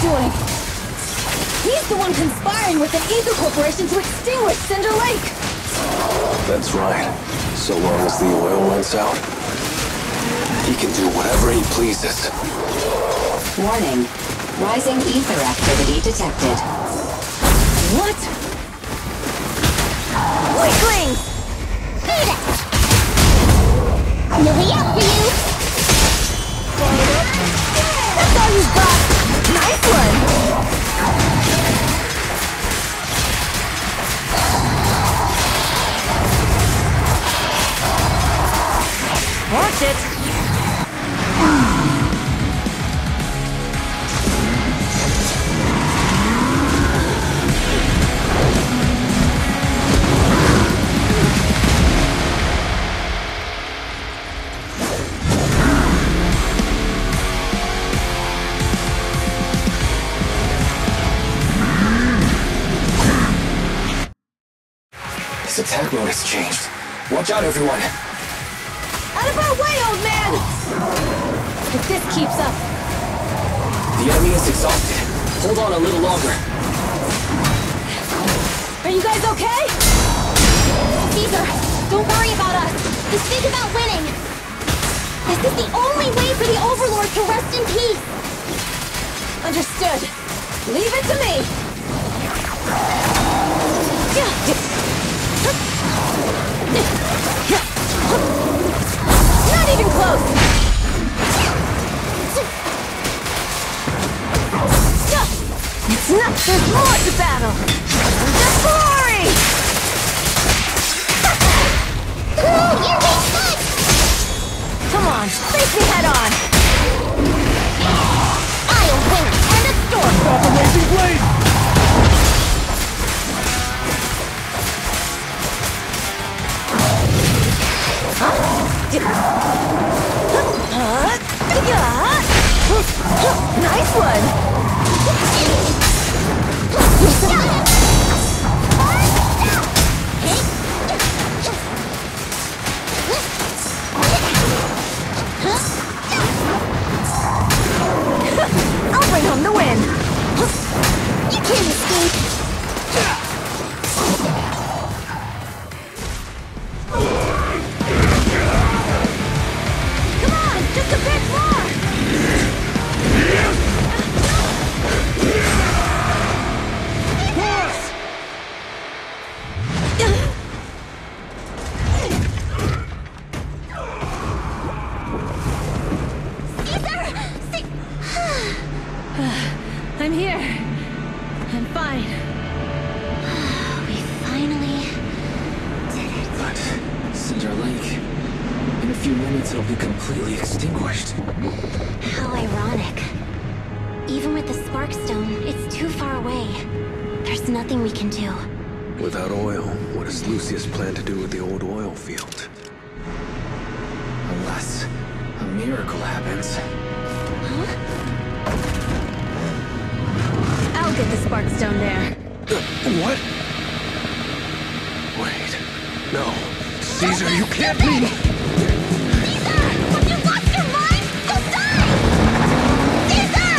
doing? He's the one conspiring with the Ether Corporation to extinguish Cinder Lake! That's right. So long as the oil runs out, he can do whatever he pleases. Warning. Rising ether activity detected. What? Weaklings! Beat it! Lily out for you! That's all you've got! Nice one! Watch it! His attack mode has changed. Watch out, everyone! Out of our way, old man! If this keeps up... The enemy is exhausted. Hold on a little longer. Are you guys okay? Caesar, don't worry about us. Just think about winning. This is the only way for the Overlord to rest in peace. Understood. Leave it to me. Not even close. It's not. There's more to battle. Just glory. You're being fun. Come on, face me head on. I'll win. End of story. Stop the racing blade! Nice one! I'll bring home the win! You can't escape. Come on, just a bit more! I'm here. I'm fine. We finally did it. But Cinder Lake, in a few minutes it'll be completely extinguished. How ironic. Even with the Sparkstone, it's too far away. There's nothing we can do. Without oil, what does Lucius plan to do with the old oil field? Unless a miracle happens. I'll get the Sparkstone there. What? Wait. No. Caesar, you can't be... Caesar! Have you lost your mind? You'll die! Caesar!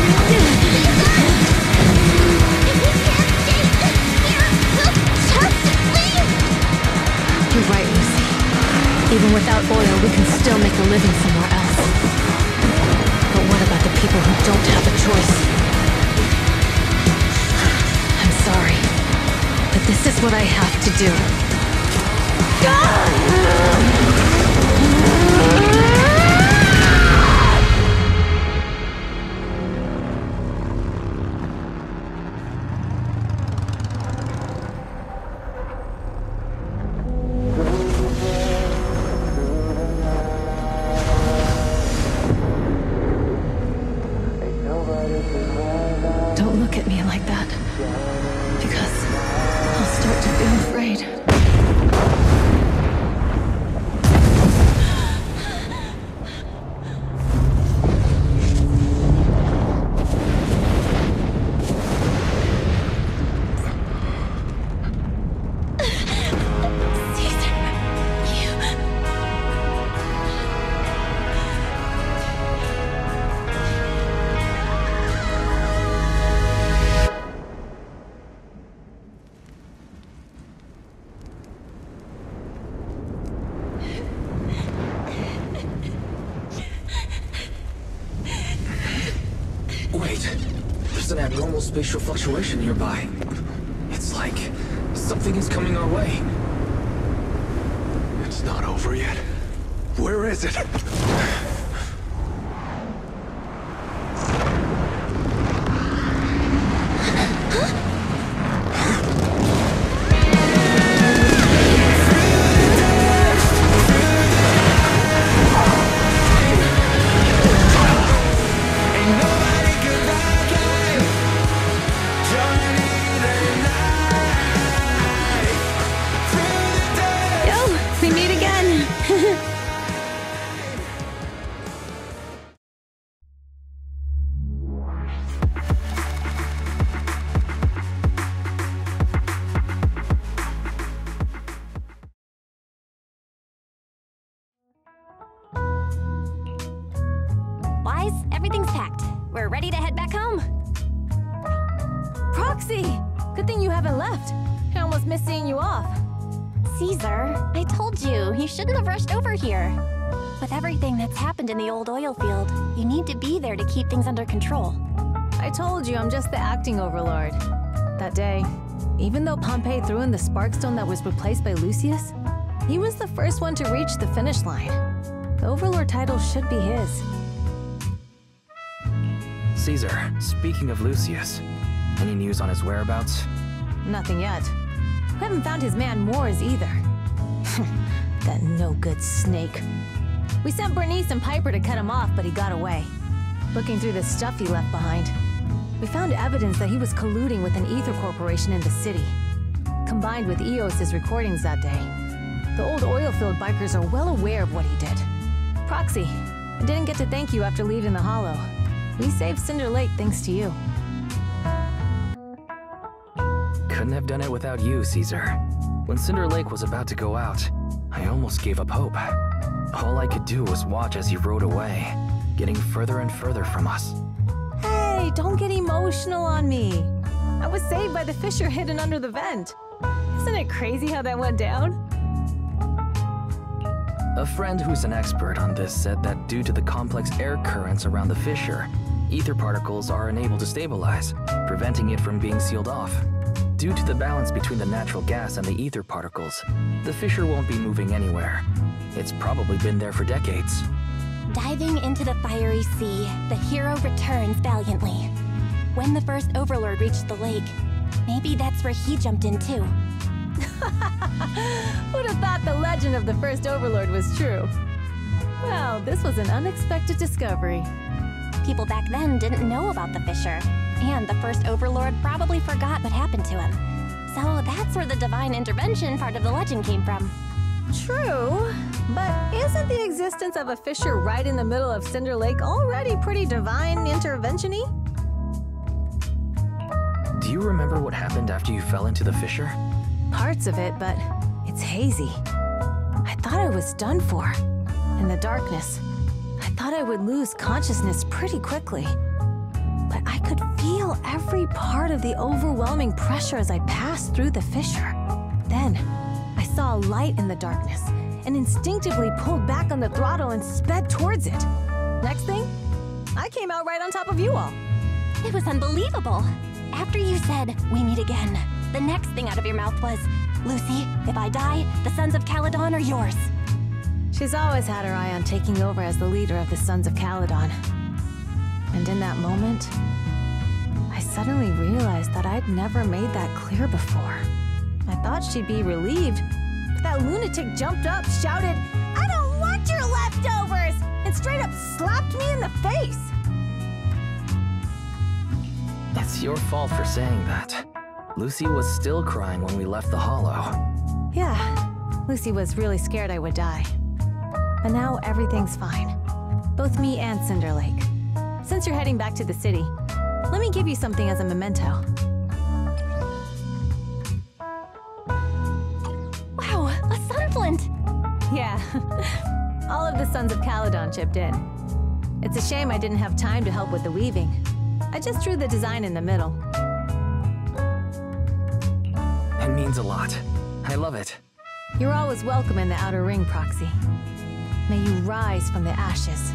Caesar! If we can't stay here, we'll just leave! You're right, Lucy. Even without oil, we can still make a living somewhere else. But what about the people who don't have a choice? I'm sorry, but this is what I have to do. Don't look at me like that, because I'll start to feel afraid. There's an abnormal spatial fluctuation nearby. It's like something is coming our way. It's not over yet. Where is it? Wise, everything's packed. We're ready to head back home. Proxy! Good thing you haven't left. I almost missed seeing you off. Caesar, I told you, you shouldn't have rushed over here. With everything that's happened in the old oil field, you need to be there to keep things under control. I told you I'm just the acting overlord. That day, even though Pompey threw in the sparkstone that was replaced by Lucius, he was the first one to reach the finish line. The overlord title should be his. Caesar, speaking of Lucius, any news on his whereabouts? Nothing yet. We haven't found his man Moores either. That no-good snake. We sent Bernice and Piper to cut him off, but he got away. Looking through the stuff he left behind, we found evidence that he was colluding with an ether corporation in the city. Combined with Eos's recordings that day, the old oil-filled bikers are well aware of what he did. Proxy, I didn't get to thank you after leaving the Hollow. We saved Cinder Lake thanks to you. Couldn't have done it without you, Caesar. When Cinder Lake was about to go out, I almost gave up hope. All I could do was watch as he rode away, getting further and further from us. Hey, don't get emotional on me. I was saved by the fissure hidden under the vent. Isn't it crazy how that went down? A friend who's an expert on this said that due to the complex air currents around the fissure, ether particles are unable to stabilize, preventing it from being sealed off. Due to the balance between the natural gas and the ether particles, the fissure won't be moving anywhere. It's probably been there for decades. Diving into the fiery sea, the hero returns valiantly. When the first overlord reached the lake, maybe that's where he jumped in too. Who'd have thought the legend of the first overlord was true? Well, this was an unexpected discovery. People back then didn't know about the fissure, and the first overlord probably forgot what happened to him. So that's where the divine intervention part of the legend came from. True, but isn't the existence of a fissure right in the middle of Cinder Lake already pretty divine intervention-y? Do you remember what happened after you fell into the fissure? Parts of it, but it's hazy. I thought I was done for. In the darkness, I thought I would lose consciousness pretty quickly. But I could feel every part of the overwhelming pressure as I passed through the fissure. Then, I saw a light in the darkness and instinctively pulled back on the throttle and sped towards it. Next thing, I came out right on top of you all. It was unbelievable. After you said, "We meet again," the next thing out of your mouth was, "Lucy, if I die, the Sons of Caledon are yours." She's always had her eye on taking over as the leader of the Sons of Caledon. And in that moment, I suddenly realized that I'd never made that clear before. I thought she'd be relieved, but that lunatic jumped up, shouted, "I don't want your leftovers!" and straight up slapped me in the face. It's your fault for saying that. Lucy was still crying when we left the Hollow. Yeah, Lucy was really scared I would die. But now everything's fine. Both me and Cinder Lake. Since you're heading back to the city, let me give you something as a memento. Wow, a sunflint! Yeah, all of the Sons of Caledon chipped in. It's a shame I didn't have time to help with the weaving. I just drew the design in the middle. It means a lot. I love it. You're always welcome in the Outer Ring, Proxy. May you rise from the ashes.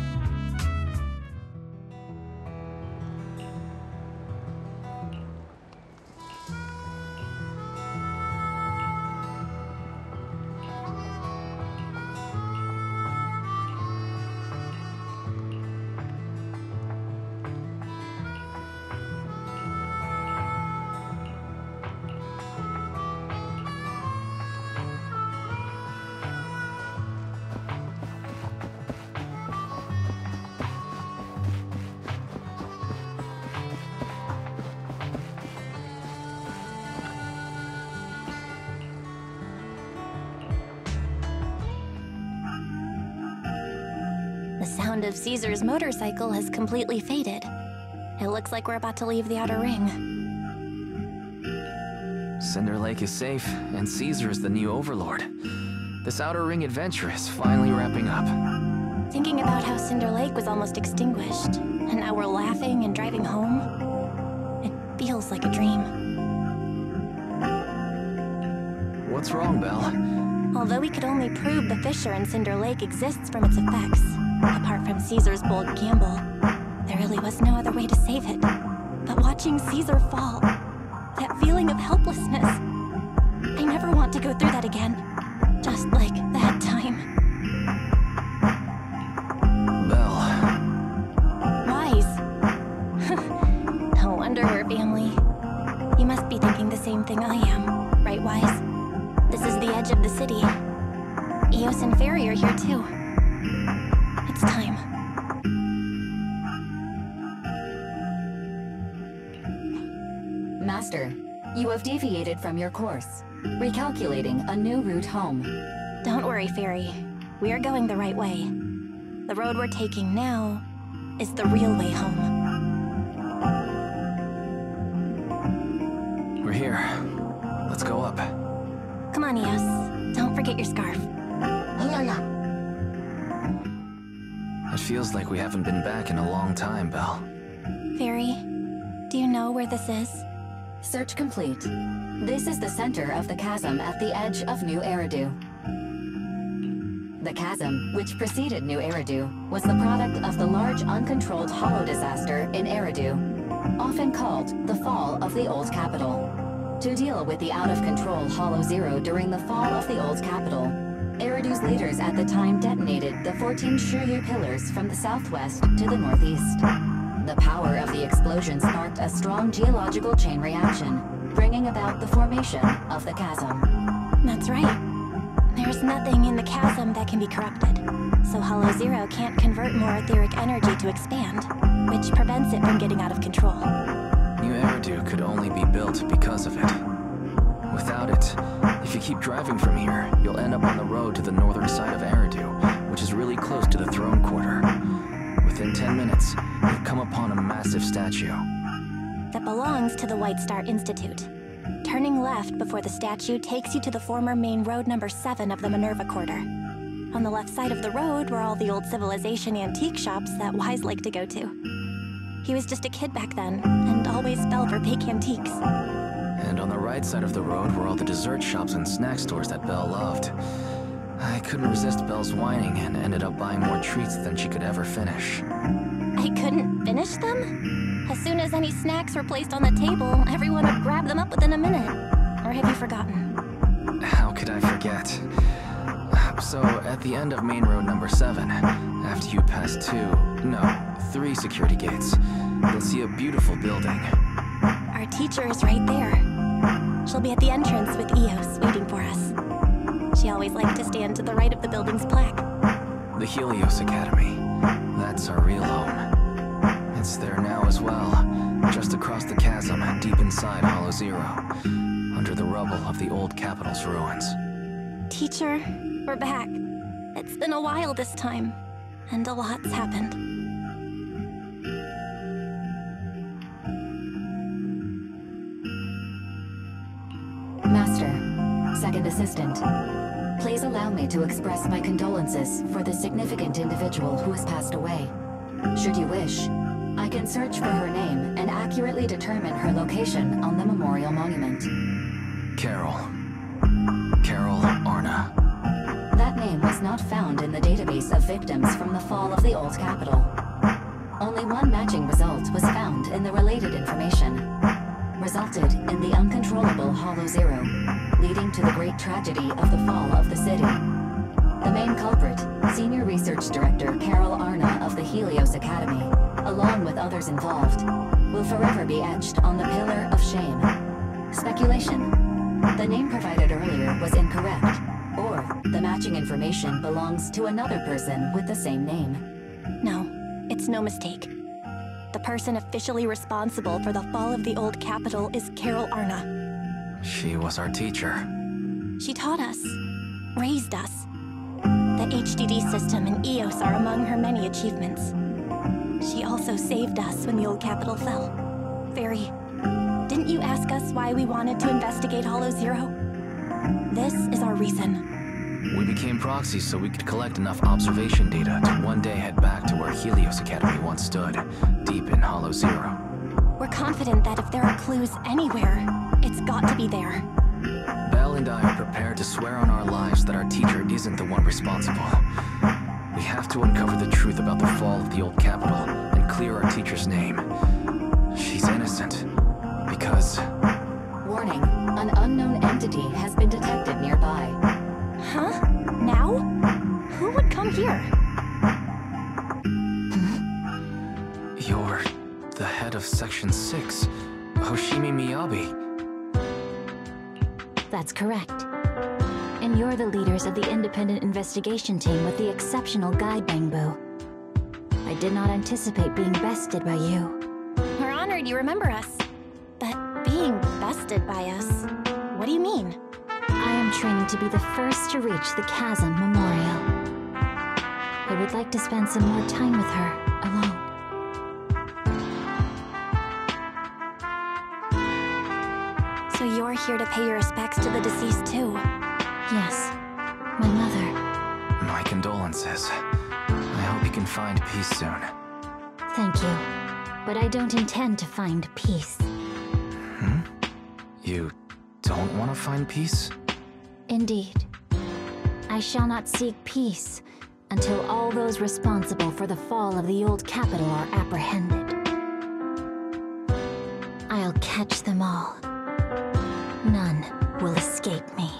sound of Caesar's motorcycle has completely faded. It looks like we're about to leave the outer ring. Cinder Lake is safe, and Caesar is the new overlord. This outer ring adventure is finally wrapping up. Thinking about how Cinder Lake was almost extinguished, and now we're laughing and driving home, it feels like a dream. What's wrong, Belle? Although we could only prove the fissure in Cinder Lake exists from its effects, apart from Caesar's bold gamble, there really was no other way to save it. But watching Caesar fall, that feeling of helplessness, I never want to go through that again. Just like that time. Belle. Wise. No wonder we're family. You must be thinking the same thing I am, right, Wise? This is the edge of the city. Eos and Fairy are here too. It's time. Master, you have deviated from your course, recalculating a new route home. Don't worry, Fairy. We are going the right way. The road we're taking now is the real way home. We're here. Let's go up. Come on, Eos. Don't forget your scarf. It feels like we haven't been back in a long time, Belle. Fairy, do you know where this is? Search complete. This is the center of the chasm at the edge of New Eridu. The chasm, which preceded New Eridu, was the product of the large uncontrolled hollow disaster in Eridu, often called the Fall of the Old Capital. To deal with the out-of-control Hollow Zero during the fall of the Old Capital, Eridu's leaders at the time detonated the 14 Shiryu pillars from the southwest to the northeast. The power of the explosion sparked a strong geological chain reaction, bringing about the formation of the chasm. That's right. There's nothing in the chasm that can be corrupted, so Hollow Zero can't convert more etheric energy to expand, which prevents it from getting out of control. New Eridu could only be built because of it. Without it, if you keep driving from here, you'll end up on the road to the northern side of Eridu, which is really close to the throne quarter. Within 10 minutes, you'll come upon a massive statue that belongs to the White Star Institute. Turning left before the statue takes you to the former main road number 7 of the Minerva Quarter. On the left side of the road were all the old civilization antique shops that Wise liked to go to. He was just a kid back then, and always fell for fake antiques. And on the right side of the road were all the dessert shops and snack stores that Belle loved. I couldn't resist Belle's whining and ended up buying more treats than she could ever finish. I couldn't finish them? As soon as any snacks were placed on the table, everyone would grab them up within a minute. Or have you forgotten? How could I forget? So, at the end of main road number 7, after you pass 3 security gates, you'll see a beautiful building. Our teacher is right there. She'll be at the entrance with Eos, waiting for us. She always liked to stand to the right of the building's plaque. The Helios Academy. That's our real home. It's there now as well, just across the chasm, deep inside Hollow Zero, under the rubble of the old capital's ruins. Teacher, we're back. It's been a while this time, and a lot's happened. Master, second assistant, please allow me to express my condolences for the significant individual who has passed away. Should you wish, I can search for her name and accurately determine her location on the memorial monument. Carol Arna. That name was not found in the database of victims from the fall of the Old Capital. Only one matching result was found in the related information. Resulted in the uncontrollable Hollow Zero, leading to the great tragedy of the fall of the city. The main culprit, Senior Research Director Carol Arna of the Helios Academy, along with others involved, will forever be etched on the Pillar of Shame. Speculation. The name provided earlier was incorrect, or the matching information belongs to another person with the same name. No, it's no mistake. The person officially responsible for the fall of the Old Capital is Carol Arna. She was our teacher. She taught us, raised us. The HDD system and EOS are among her many achievements. She also saved us when the old capital fell. Fairy, didn't you ask us why we wanted to investigate Hollow Zero? This is our reason. We became proxies so we could collect enough observation data to one day head back to where Helios Academy once stood, deep in Hollow Zero. We're confident that if there are clues anywhere, it's got to be there. Belle and I are prepared to swear on our lives that our teacher isn't the one responsible. We have to uncover the truth about the fall of the old capital and clear our teacher's name. She's innocent, because... Warning, an unknown entity has been detected nearby. Huh? Now? Who would come here? You're the head of Section 6, Hoshimi Miyabi. That's correct. And you're the leaders of the independent investigation team with the exceptional guide, Bangbu. I did not anticipate being bested by you. We're honored you remember us. But being bested by us, what do you mean? I am training to be the first to reach the Chasm Memorial. I would like to spend some more time with her, alone. So you're here to pay your respects to the deceased too? Yes, my mother. My condolences. I hope you can find peace soon. Thank you, but I don't intend to find peace. You don't want to find peace? Indeed. I shall not seek peace until all those responsible for the fall of the old capital are apprehended. I'll catch them all. None will escape me.